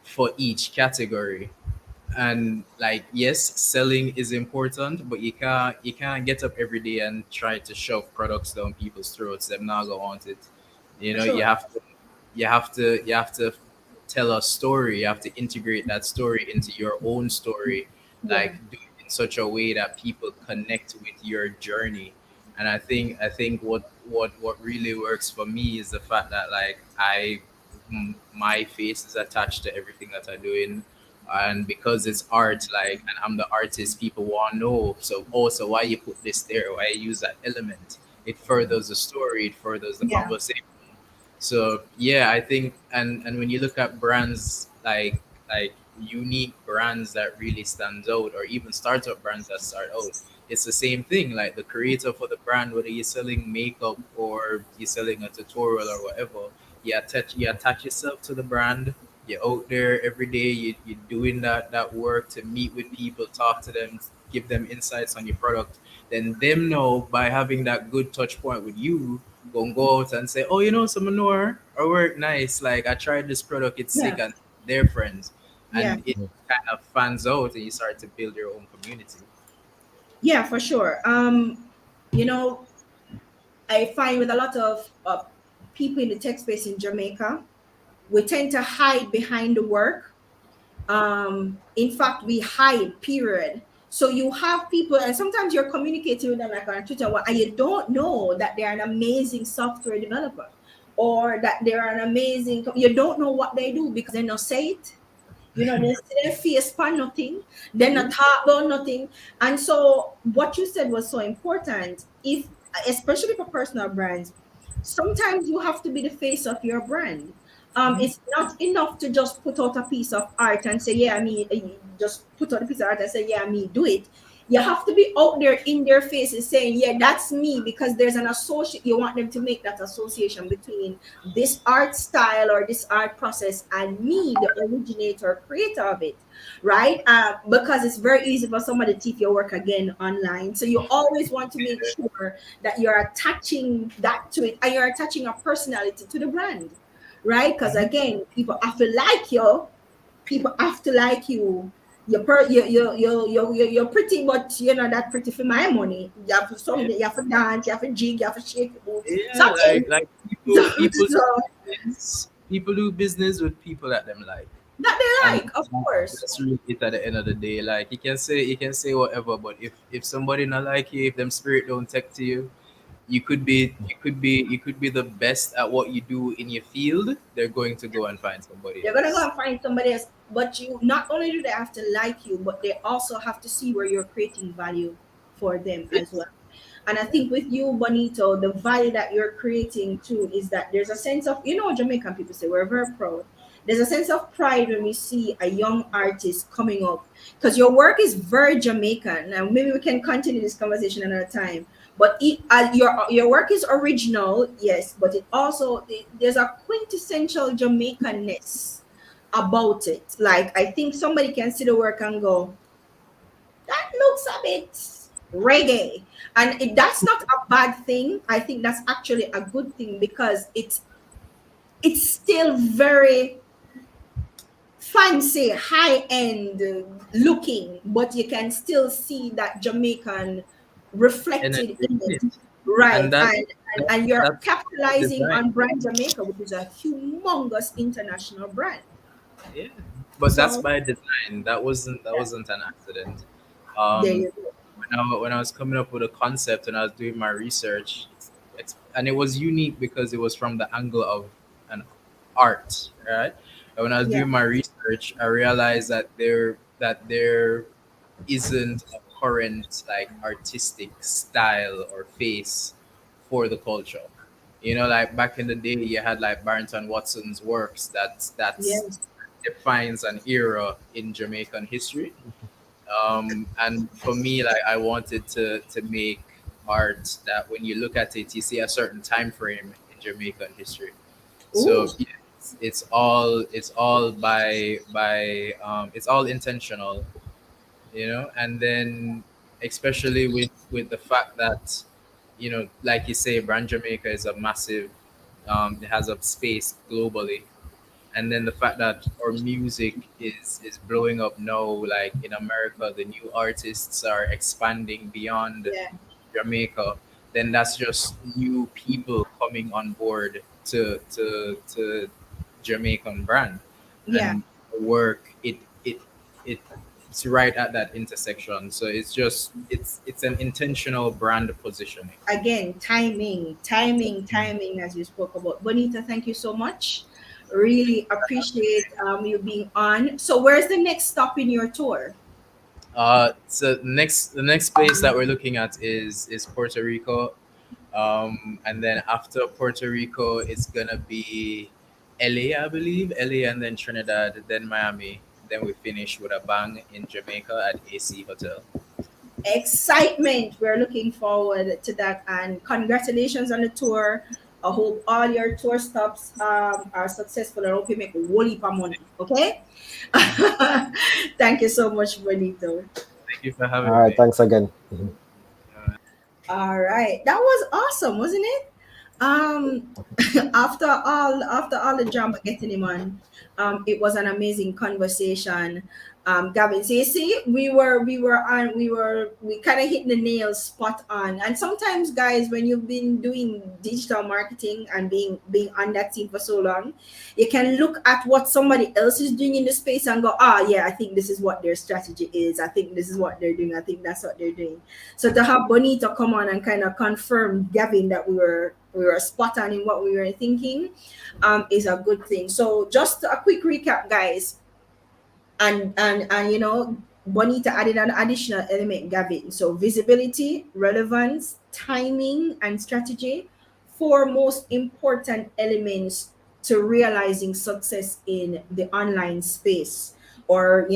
for each category. And like yes, selling is important, but you can't get up every day and try to shove products down people's throats. Them not gonna want it. For You sure. have to tell a story. You have to integrate that story into your own story, Yeah. like do it in such a way that people connect with your journey. And I think what really works for me is the fact that like my face is attached to everything that I'm doing, and because it's art, like, and I'm the artist, people want to know. So also, why you put this there? Why you use that element? It furthers the story. It furthers the Yeah. conversation. So yeah, I think, and when you look at brands like unique brands that really stands out, or even startup brands that start out, it's the same thing. Like the creator for the brand, whether you're selling makeup or you're selling a tutorial or whatever, you attach yourself to the brand. You're out there every day. You're doing that work to meet with people, talk to them, give them insights on your product. Then them know by having that good touch point with you, gonna go out and say, "Oh, some manure, our work nice. Like I tried this product, it's sick," Yeah. and their friends, Yeah. and it kind of fans out, and you start to build your own community. Yeah, for sure. You know, I find with a lot of people in the tech space in Jamaica, we tend to hide behind the work. In fact, we hide, period. So you have people, and sometimes you're communicating with them like on Twitter, and you don't know that they're an amazing software developer or that they're an amazing, you don't know what they do because they don't say it. They see their face for nothing. They not talk about nothing. And so what you said was so important. If especially for personal brands, sometimes you have to be the face of your brand. It's not enough to just put out a piece of art and say, yeah, me, just put out a piece of art and say, yeah, me, do it. You have to be out there in their faces saying, yeah, that's me, because there's an associate. You want them to make that association between this art style or this art process and me, the originator, creator of it, right? Because it's very easy for somebody to thief your work again online. So you always want to make sure that you're attaching that to it and you're attaching a personality to the brand, right? Because again, people have to like you. People have to like you. You're pretty, but you're not that pretty for my money. You have to some, you have to dance, you have to jig, you have to shake your boots, Yeah, something. like people So, people do so business with people that them like. that they And like, of course. that's really it at the end of the day. Like you can say whatever, but if somebody not like you, if them spirit don't take to you, you could be the best at what you do in your field. They're going to go and find somebody They're gonna go else. and find somebody else. But you not only do they have to like you, but they also have to see where you're creating value for them as Yes. well. And I think with you, Bonito, the value that you're creating too is that there's a sense of, Jamaican people say we're very proud. There's a sense of pride when we see a young artist coming up because your work is very Jamaican. Now, maybe we can continue this conversation another time. But your work is original, yes, but it also there's a quintessential Jamaicanness about it. Like I think somebody can see the work and go, that looks a bit reggae, and that's not a bad thing. I think that's actually a good thing because it's still very fancy, high end looking, but you can still see that Jamaican reflected Energy in in it, it. right? And that, And you're that's the capitalizing design. on brand Jamaica, which is a humongous international brand. Yeah, but that's So by design. That wasn't an accident. there Um, you go. when I was coming up with a concept and I was doing my research, and it was unique because it was from the angle of an art, right? And when I was Yeah, doing my research, I realized that there isn't a current like artistic style or face for the culture. Like back in the day, you had like Barrington Watson's works that's yes, defines an era in Jamaican history. And for me, like I wanted to make art that when you look at it, you see a certain time frame in Jamaican history. ooh, So yeah, it's all intentional, and then especially with the fact that like you say, brand Jamaica is a massive, it has a space globally, and then the fact that our music is blowing up now, like in America, the new artists are expanding beyond yeah, Jamaica, then that's just new people coming on board to Jamaican brand, yeah. and work it's right at that intersection. So it's an intentional brand positioning. Again, timing, as you spoke about. Bonita, thank you so much. Really appreciate you being on. So, where's the next stop in your tour? So the next place that we're looking at is Puerto Rico. And then after Puerto Rico, it's gonna be LA, I believe. LA and then Trinidad, then Miami. Then we finish with a bang in Jamaica at AC Hotel. Excitement. We're looking forward to that. And congratulations on the tour. I hope all your tour stops are successful and I hope you make a whole heap of money. Okay? Thank you so much, Bonito. Thank you for All having right, me. thanks again. Mhm. All right. That was awesome, wasn't it? Um after all the drama getting him on, it was an amazing conversation. Gavin, so you see, we kind of hit the nail spot on. And sometimes, guys, when you've been doing digital marketing and being on that team for so long, you can look at what somebody else is doing in the space and go, yeah, I think this is what their strategy is. I think this is what they're doing. I think that's what they're doing. So to have Bonita come on and kind of confirm Gavin that we were spot on in what we were thinking, is a good thing. So just a quick recap, guys, and Bonita added an additional element, Gavin. So visibility, relevance, timing, and strategy, four most important elements to realizing success in the online space, or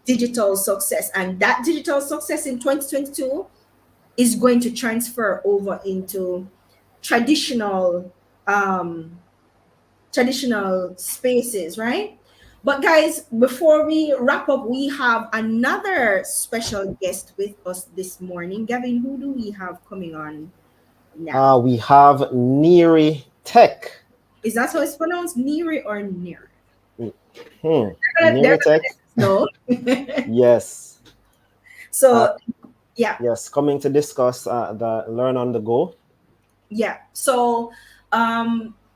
digital success. And that digital success in 2022 is going to transfer over into traditional um traditional spaces, right? But guys, before we wrap up, we have another special guest with us this morning. Gavin, who do we have coming on now? We have Neritec. Is that how it's pronounced? Neri or Nir? Hmm. They're Neritec. gonna let us know. Yes. Uh, So yeah, yes, coming to discuss the Learn on the Go. yeah. So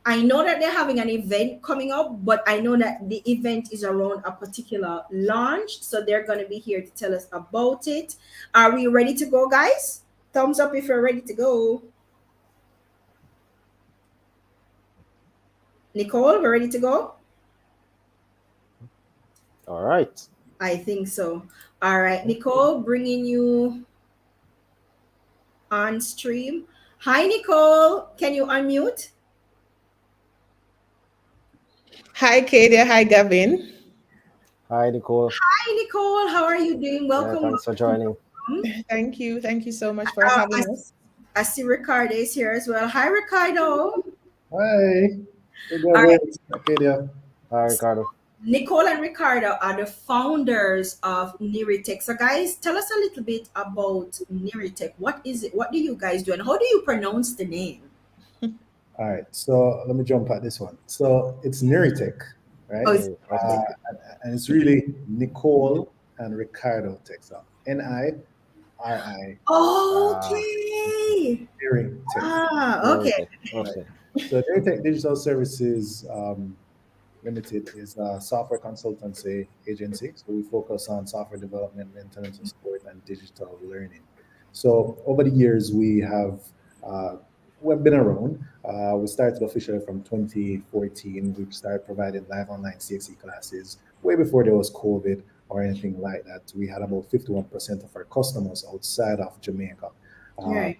I know that they're having an event coming up, but I know that the event is around a particular launch. So they're going to be here to tell us about it. Are we ready to go, guys? Thumbs up if you're ready to go. Nicole, we're ready to go? All right. I think so. All right, Nicole, bringing you on stream. Hi, Nicole. Can you unmute? Hi, Kadia. Hi, Gavin. Hi, Nicole. Hi, Nicole. How are you doing? Yeah, Welcome, thanks for welcome, joining. welcome. Thank you. Thank you so much for having us. I see Ricardo is here as well. Hi, Ricardo. Hi, hey All right. Gavin, Arcadia. Hi, Ricardo. Nicole and Ricardo are the founders of Neritec. So, guys, tell us a little bit about Neritec. What is it? What do you guys do? And how do you pronounce the name? All right, so let me jump at this one. So it's Neritec, right? Oh, it's Okay. Neritec. And it's really Nicole and Ricardo Tech. So Niri Ah, Okay. Neritec. Okay. Neritec. Right. Okay. So Neritec Digital Services Limited is a software consultancy agency. So we focus on software development, maintenance and support, and digital learning. So over the years, uh, we've been around. We started officially from 2014. We started providing live online CXC classes way before there was COVID or anything like that. We had about 51% of our customers outside of Jamaica. Uh, Right.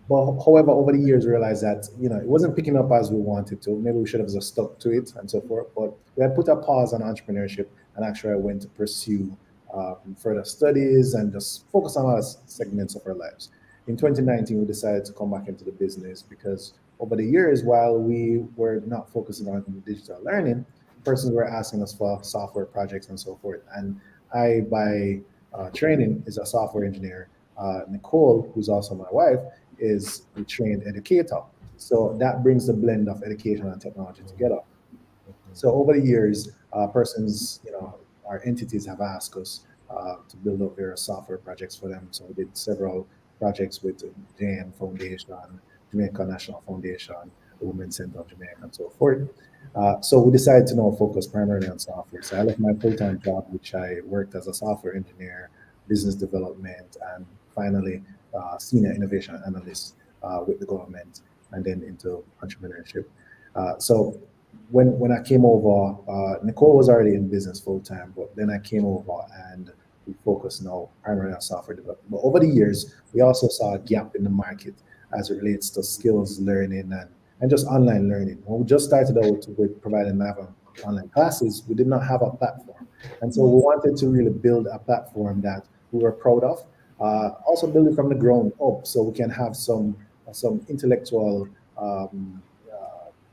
but however, over the years, we realized that it wasn't picking up as we wanted to. Maybe we should have just stuck to it and so forth. But we had put a pause on entrepreneurship, and actually, I went to pursue further studies and just focus on other segments of our lives. In 2019, we decided to come back into the business because over the years, while we were not focusing on digital learning, persons were asking us for software projects and so forth. And I, by training, is a software engineer. Nicole, who's also my wife, is a trained educator. So that brings the blend of education and technology together. So over the years, persons, our entities have asked us to build up various software projects for them. So we did several projects with the JN Foundation, Jamaica National Foundation, the Women's Center of Jamaica, and so forth. So we decided to now focus primarily on software. So I left my full-time job, which I worked as a software engineer, business development, and finally senior innovation analyst with the government, and then into entrepreneurship. So when I came over, Nicole was already in business full time, but then I came over and we focus now primarily on software development. But over the years, we also saw a gap in the market as it relates to skills learning and just online learning. When we just started out with providing live online classes, we did not have a platform. And so we wanted to really build a platform that we were proud of, also build it from the ground up so we can have some intellectual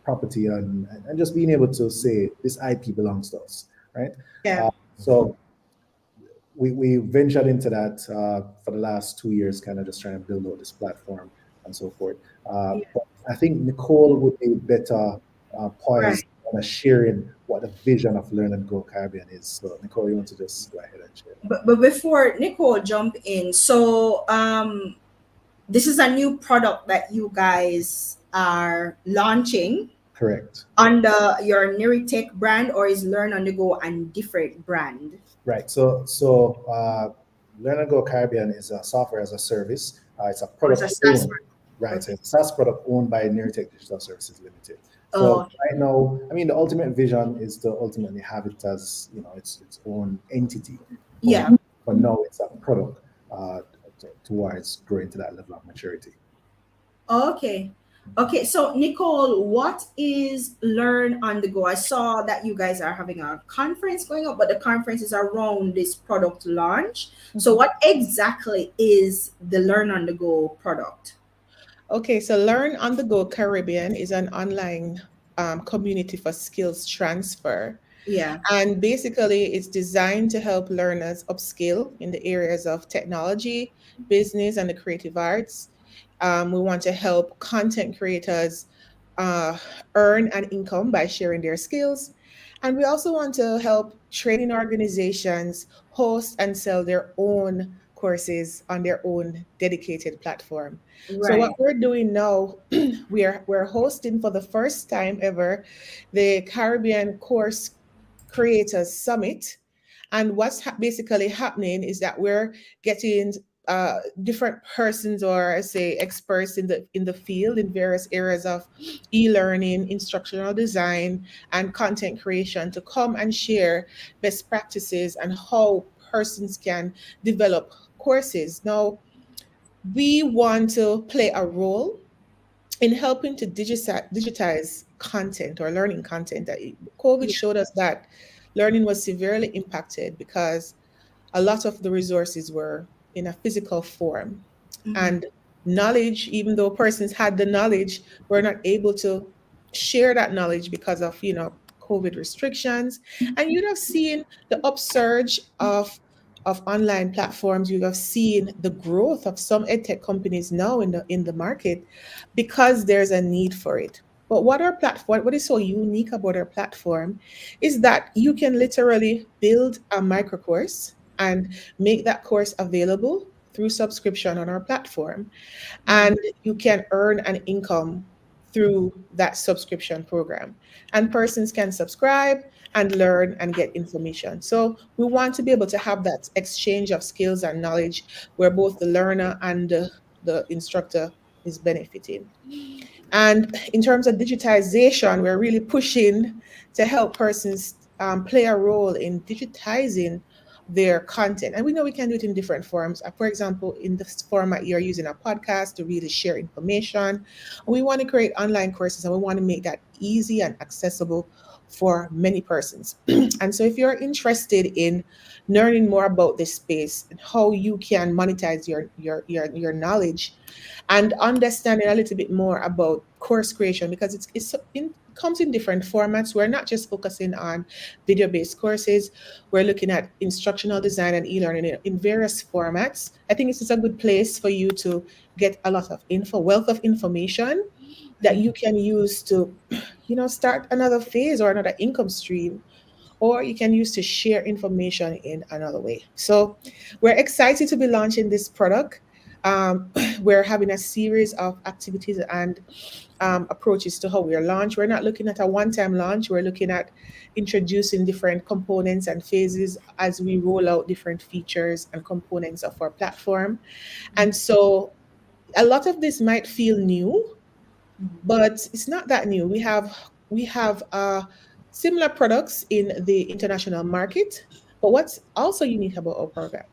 property and just being able to say this IP belongs to us, right? Yeah. So we ventured into that for the last 2 years, kind of just trying to build out this platform and so forth. Yeah. But I think Nicole would be better Right. poised on sharing what the vision of Learn and Grow Caribbean is. So Nicole, you want to just go ahead and share? But before Nicole jump in, so this is a new product that you guys are launching Correct. under your Neritech brand, or is Learn on the Go and different brand? Right. So Learn and Go Caribbean is a software as a service. It's a Or it's a product SaaS owned, brand? right? So Okay. it's a SaaS product owned by Neritec Digital Services Limited. So Oh, right now, I mean, the ultimate vision is to ultimately have it as its own entity. But yeah. for now, it's a product uh, towards growing to that level of maturity. Okay. Okay. So Nicole, what is Learn on the Go? I saw that you guys are having a conference going up, but the conference is around this product launch. So what exactly is the Learn on the Go product? Okay, so Learn on the Go Caribbean is an online community for skills transfer. Yeah. And basically, it's designed to help learners upskill in the areas of technology, business, and the creative arts. We want to help content creators uh, earn an income by sharing their skills. And we also want to help training organizations host and sell their own courses on their own dedicated platform. So what Right. we're doing now, we're hosting for the first time ever the Caribbean Course Creators Summit. And what's basically happening is that we're getting different persons or I say experts in the field in various areas of e-learning, instructional design, and content creation to come and share best practices and how persons can develop courses. Now, we want to play a role in helping to digitize content or learning content. That COVID Yeah. showed us that learning was severely impacted because a lot of the resources were in a physical form. Mm-hmm. And knowledge, even though persons had the knowledge, were not able to share that knowledge because of, COVID restrictions. And you'd have seen the upsurge of online platforms. You have seen the growth of some edtech companies now in the market because there's a need for it. But what is so unique about our platform is that you can literally build a micro course and make that course available through subscription on our platform. Mm-hmm. And you can earn an income through that subscription program. And persons can subscribe and learn and get information. So we want to be able to have that exchange of skills and knowledge where both the learner and the instructor is benefiting. And in terms of digitization, we're really pushing to help persons play a role in digitizing their content. And we know we can do it in different forms. For example, in this format, you're using a podcast to really share information. We want to create online courses and we want to make that easy and accessible for many persons. And so if you're interested in learning more about this space and how you can monetize your knowledge and understanding a little bit more about course creation because comes in different formats. We're not just focusing on video-based courses. We're looking at instructional design and e-learning in various formats. I think it's just a good place for you to get a lot of wealth of information that you can use to, start another phase or another income stream, or you can use to share information in another way. So we're excited to be launching this product. We're having a series of activities and approaches to how we are launched. We're not looking at a one-time launch. We're looking at introducing different components and phases as we roll out different features and components of our platform. And so a lot of this might feel new, but it's not that new. We have similar products in the international market. But what's also unique about our program,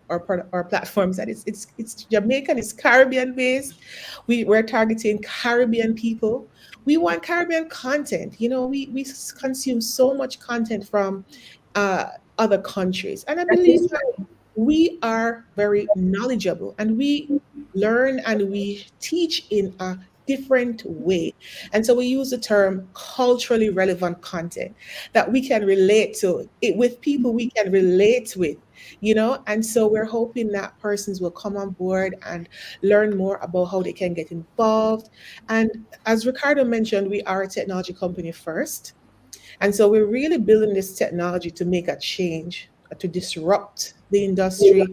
our platforms, that it's Jamaican, it's Caribbean based. We're targeting Caribbean people. We want Caribbean content. We consume so much content from uh, other countries, and I That believe is that true. we are very knowledgeable and we learn and we teach in a different way. And so we use the term culturally relevant content that we can relate to it with people we can relate with. And so we're hoping that persons will come on board and learn more about how they can get involved. And as Ricardo mentioned, we are a technology company first. And so we're really building this technology to make a change, to disrupt the industry,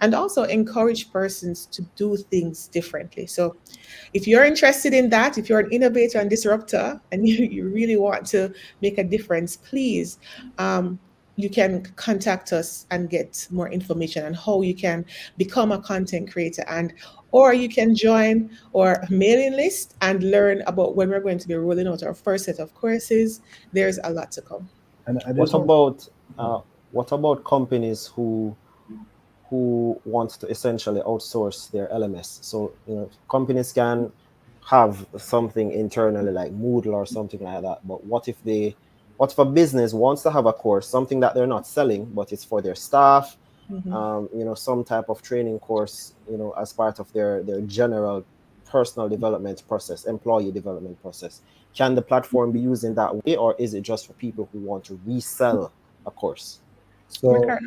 and also encourage persons to do things differently. So if you're interested in that, if you're an innovator and disruptor and you really want to make a difference, please, you can contact us and get more information on how you can become a content creator, and or you can join our mailing list and learn about when we're going to be rolling out our first set of courses. There's a lot to come. And I What just want about what about companies who want to essentially outsource their LMS? So companies can have something internally like Moodle or something like that. But what if a business wants to have a course, something that they're not selling, but it's for their staff, Mhm. some type of training course, as part of their general personal development process, employee development process. Can the platform be used in that way, or is it just for people who want to resell a course? so Ricardo.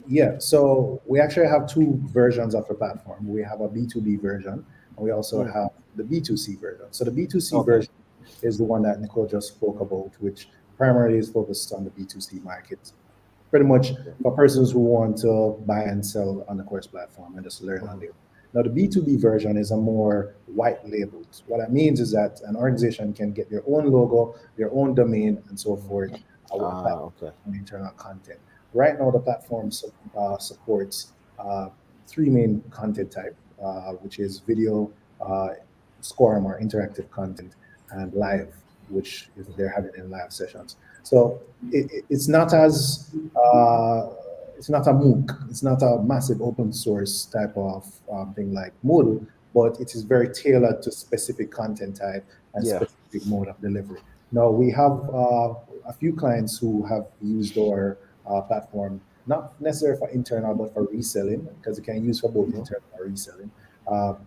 yeah, so we actually have two versions of the platform. We have a B2B version and we also Mm, have the B2C version. So the B2C okay. version is the one that Nicole just spoke about, which primarily is focused on the B2C market. Pretty much for persons who want to buy and sell on the course platform and just learn on Mhm. there. Now, the B2B version is a more white labeled. What that means is that an organization can get their own logo, their own domain, and so forth with the Okay. platform internal content. Right now, the platform supports three main content type, which is video, uh, SCORM or interactive content, and live, which is they're having in live sessions. So it's not as it's not a MOOC, it's not a massive open source type of thing like Moodle, but it is very tailored to specific content type and Yeah. specific mode of delivery. Now we have a few clients who have used our platform, not necessarily for internal, but for reselling, because it can use for both Mhm. internal or reselling.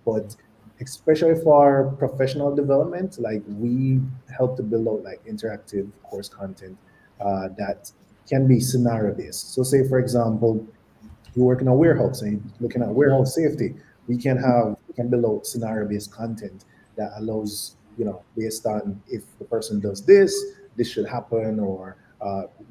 But especially for professional development, like we help to build out like interactive course content that can be scenario based. So say for example, you work in a warehouse and you're looking at warehouse safety, we can build out scenario based content that allows, based on if the person does this, this should happen, or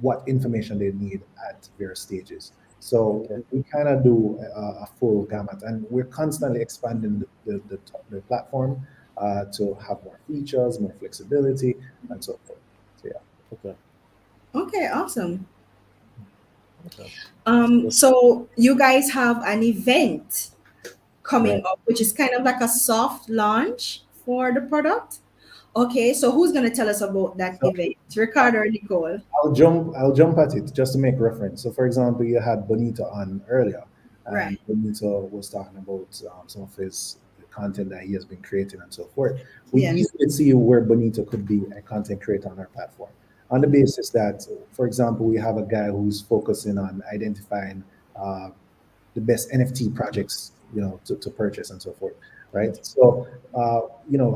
what information they need at various stages. So Okay. we kind of do a full gamut, and we're constantly expanding the platform to have more features, more flexibility, and so forth. So yeah. Okay. Okay, awesome. Okay. So you guys have an event coming Right. up, which is kind of like a soft launch for the product. Okay, so who's gonna tell us about that So event? Ricardo or Nicole? I'll jump at it just to make reference. So, for example, you had Bonito on earlier, Right. and Bonito was talking about some of his content that he has been creating and so forth. We Yes. easily see where Bonito could be a content creator on our platform, on the basis that, for example, we have a guy who's focusing on identifying uh, the best NFT projects, to purchase and so forth, right? So,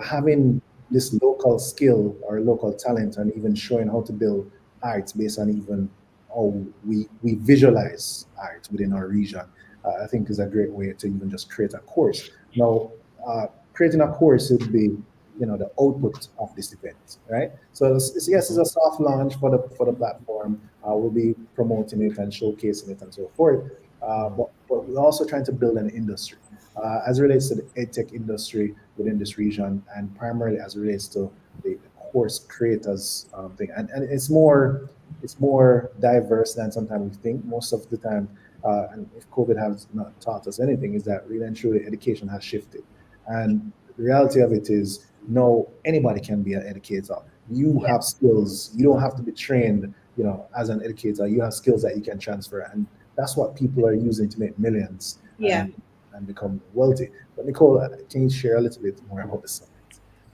having this local skill or local talent, and even showing how to build art based on even how we visualize art within our region, I think is a great way to even just create a course. Now, creating a course would be, the output of this event, right? So yes, it's Mhm. a soft launch for the platform. We'll be promoting it and showcasing it and so forth. Mhm. But we're also trying to build an industry as it relates to the edtech industry within this region, and primarily as it relates to the course creators thing. And it's more diverse than sometimes we think. Most of the time, and if COVID has not taught us anything, is that really and truly education has shifted. And the reality of it is, no, anybody can be an educator. You Yeah. have skills. You don't have to be trained, as an educator. You have skills that you can transfer, and that's what people are using to make millions Yeah. and become wealthy. But Nicole, can you share a little bit more about the summit?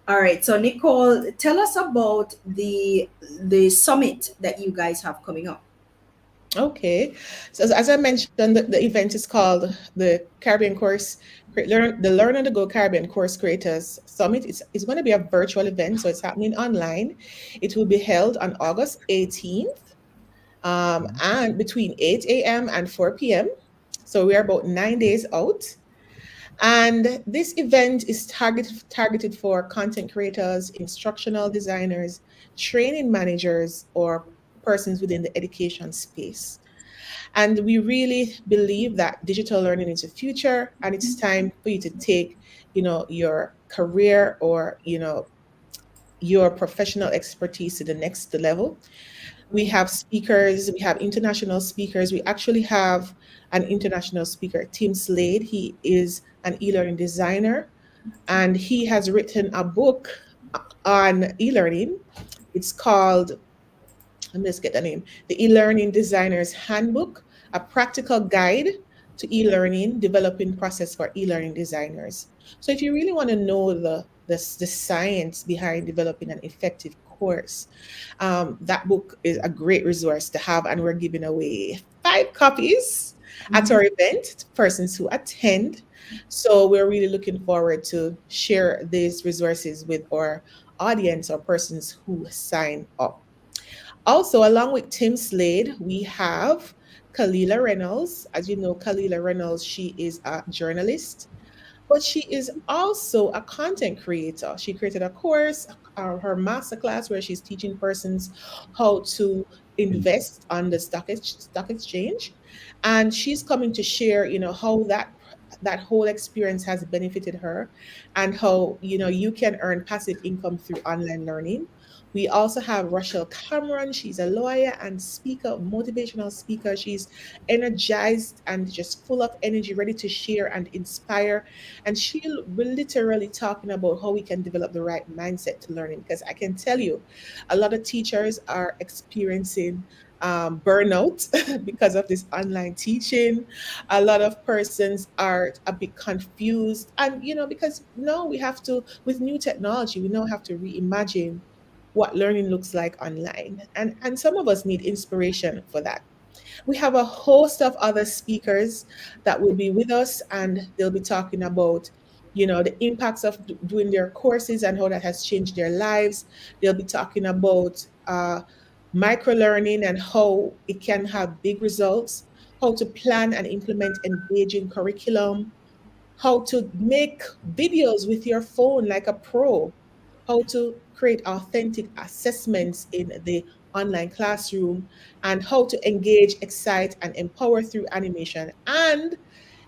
All right. So Nicole, tell us about the summit that you guys have coming up. Okay. So as I mentioned, the event is called the Caribbean Course the Learn on the Go Caribbean Course Creators Summit. It's going to be a virtual event, so it's happening online. It will be held on August 18th, Mhm. and between 8 a.m. and 4 p.m. So we are about 9 days out. And this event is targeted for content creators, instructional designers, training managers, or persons within the education space. And we really believe that digital learning is the future, and it's time for you to take, your career or, your professional expertise to the next level. We have speakers, we have international speakers. We actually have an international speaker, Tim Slade. He is an e-learning designer, and he has written a book on e-learning. It's called, let me just get the name, the E-Learning Designer's Handbook, a practical guide to e-learning, developing process for e-learning designers. So if you really want to know the science behind developing an effective course, that book is a great resource to have, and we're giving away 5 copies at Mhm. our event to persons who attend. So we're really looking forward to share these resources with our audience or persons who sign up. Also, along with Tim Slade, we have Kalila Reynolds. As you know, Kalila Reynolds, she is a journalist, but she is also a content creator. She created a course, her masterclass, where she's teaching persons how to invest on the stock exchange, and she's coming to share, how that whole experience has benefited her, and how you can earn passive income through online learning. We also have Rochelle Cameron. She's a lawyer and speaker, motivational speaker. She's energized and just full of energy, ready to share and inspire. And she'll be literally talking about how we can develop the right mindset to learning. Because I can tell you, a lot of teachers are experiencing burnout because of this online teaching. A lot of persons are a bit confused, and because now we have to, with new technology, we now have to reimagine what learning looks like online, and some of us need inspiration for that. We have a host of other speakers that will be with us, and they'll be talking about the impacts of doing their courses and how that has changed their lives. They'll be talking about micro learning and how it can have big results, how to plan and implement engaging curriculum, how to make videos with your phone like a pro, how to create authentic assessments in the online classroom, and how to engage, excite, and empower through animation, and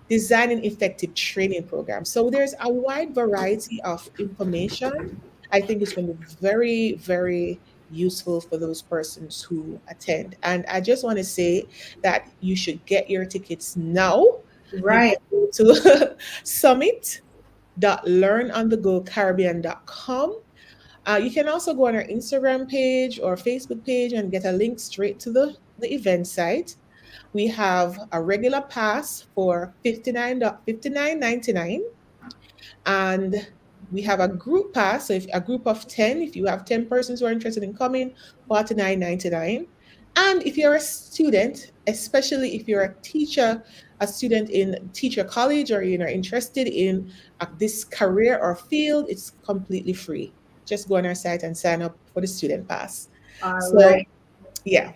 designing effective training programs. So there's a wide variety of information. I think it's going to be very, very useful for those persons who attend. And I just want to say that you should get your tickets now. You Right. can go to summit.learnonthegocaribbean.com. You can also go on our Instagram page or Facebook page and get a link straight to the event site. We have a regular pass for 59.99, and we have a group pass. So if a group of 10, if you have 10 persons who are interested in coming, 49.99. And if you're a student, especially if you're a teacher, a student in teacher college, or you're interested in this career or field, it's completely free. Just go on our site and sign up for the student pass. All So right. yeah,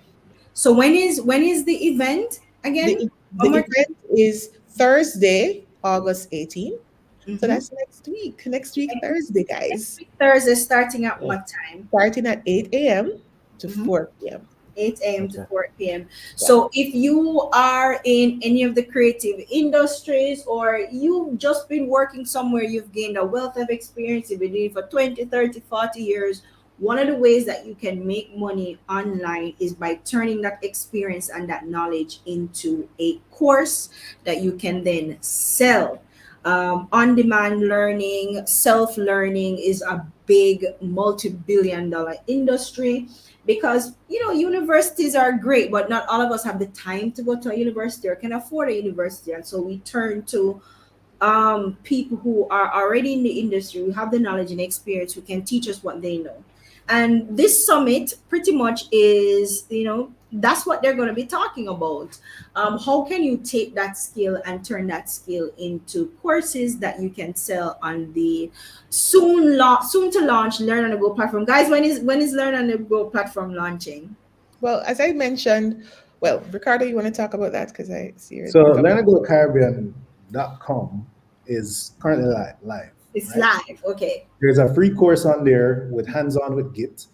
So when is the event again? the One more time. event is Thursday, August 18th. So Mm-hmm. that's next week. Next week, Thursday, guys. Thursday, starting at Yeah. what time? Starting at 8 a.m. to Mm-hmm. 4 p.m. 8 a.m. to Okay. 4 p.m. Yeah. So if you are in any of the creative industries, or you've just been working somewhere, you've gained a wealth of experience, you've been doing it for 20, 30, 40 years, one of the ways that you can make money online is by turning that experience and that knowledge into a course that you can then sell. On demand learning, self learning is a big multi billion dollar industry, because universities are great, but not all of us have the time to go to a university or can afford a university, and so we turn to people who are already in the industry, who have the knowledge and experience, who can teach us what they know. And this summit pretty much is, that's what they're going to be talking about. How can you take that skill and turn that skill into courses that you can sell on the soon to launch Learn on the Go platform? Guys, when is Learn on the Go platform launching? Well, as I mentioned, well, Ricardo, you want to talk about that because I see your So thing coming. LearnThruCaribbean.com is currently live, It's right? live. Okay. There's a free course on there with hands-on with Git.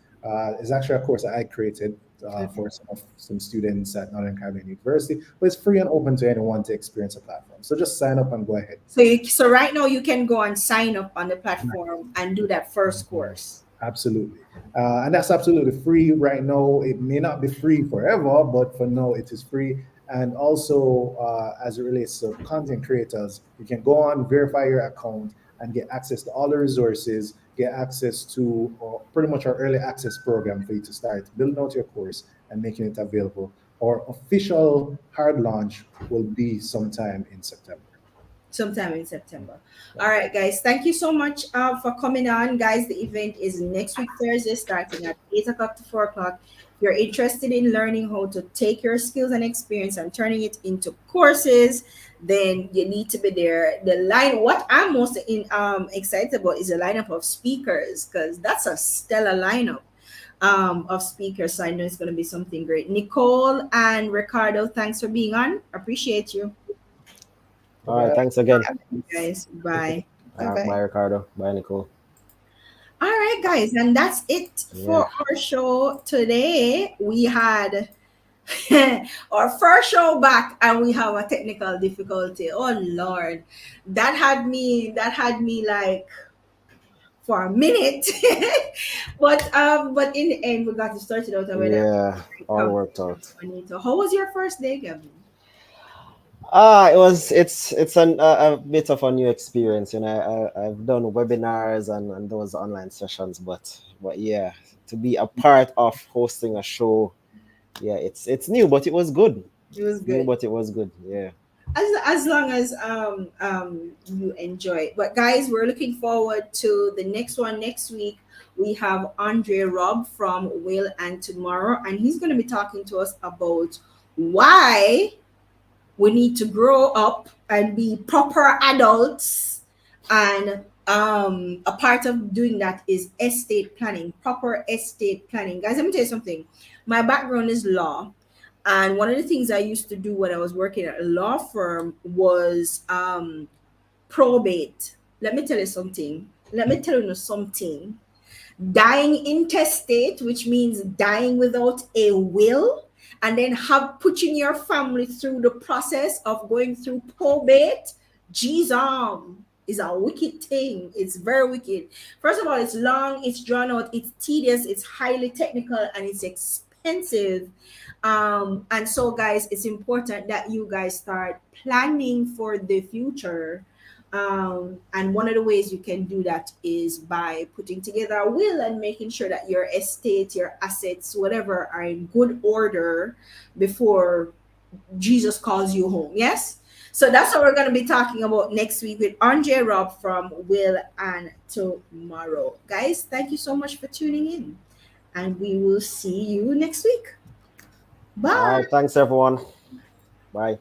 It's actually a course that I created Okay. for some students at Northern Caribbean University, but it's free and open to anyone to experience the platform. So just sign up and go ahead. So right now you can go and sign up on the platform and do that first course. Absolutely. And that's absolutely free right now. It may not be free forever, but for now it is free. And also, as it relates to content creators, you can go on, verify your account, and get access to all the resources, get access to pretty much our early access program for you to start building out your course and making it available. Our official hard launch will be sometime in September. Sometime in September. All right, guys. Thank you so much for coming on, guys. The event is next week, Thursday, starting at 8 o'clock to 4 o'clock. If you're interested in learning how to take your skills and experience and turning it into courses, then you need to be there. The line, what I'm most excited about is the lineup of speakers, because that's a stellar lineup of speakers. So I know it's going to be something great. Nicole and Ricardo, thanks for being on. Appreciate you. All right. Thanks again. Guys, bye. Bye Bye, bye. Ricardo. Bye, Nicole. All right, guys, and that's it Yeah. for our show today. We had our first show back, and we have a technical difficulty. Oh Lord, that had me like for a minute. But in the end we got to start it out and we're Yeah, all come worked out. Bonito. How was your first day, Gavin? It's a bit of a new experience. I've done webinars and those online sessions, but yeah, to be a part of hosting a show, yeah, it's new, but it was good. It was It's new, good. but it was good. Yeah. As long as you enjoy it. But guys, we're looking forward to the next one next week. We have Andre Robb from Will and Tomorrow, and he's going to be talking to us about why we need to grow up and be proper adults. And a part of doing that is estate planning, proper estate planning. Guys, let me tell you something. My background is law, and one of the things I used to do when I was working at a law firm was probate. Let me tell you something. Let me tell you something. Dying intestate, which means dying without a will, and then have putting your family through the process of going through probate. Jesus, is a wicked thing. It's very wicked. First of all, it's long, it's drawn out, it's tedious, it's highly technical, and it's expensive. And so guys, it's important that you guys start planning for the future. And one of the ways you can do that is by putting together a will and making sure that your estate, your assets, whatever, are in good order before Jesus calls you home. Yes? So that's what we're going to be talking about next week with Andre Robb from Will and Tomorrow. Guys, thank you so much for tuning in. And we will see you next week. All Bye. right. Thanks, everyone. Bye.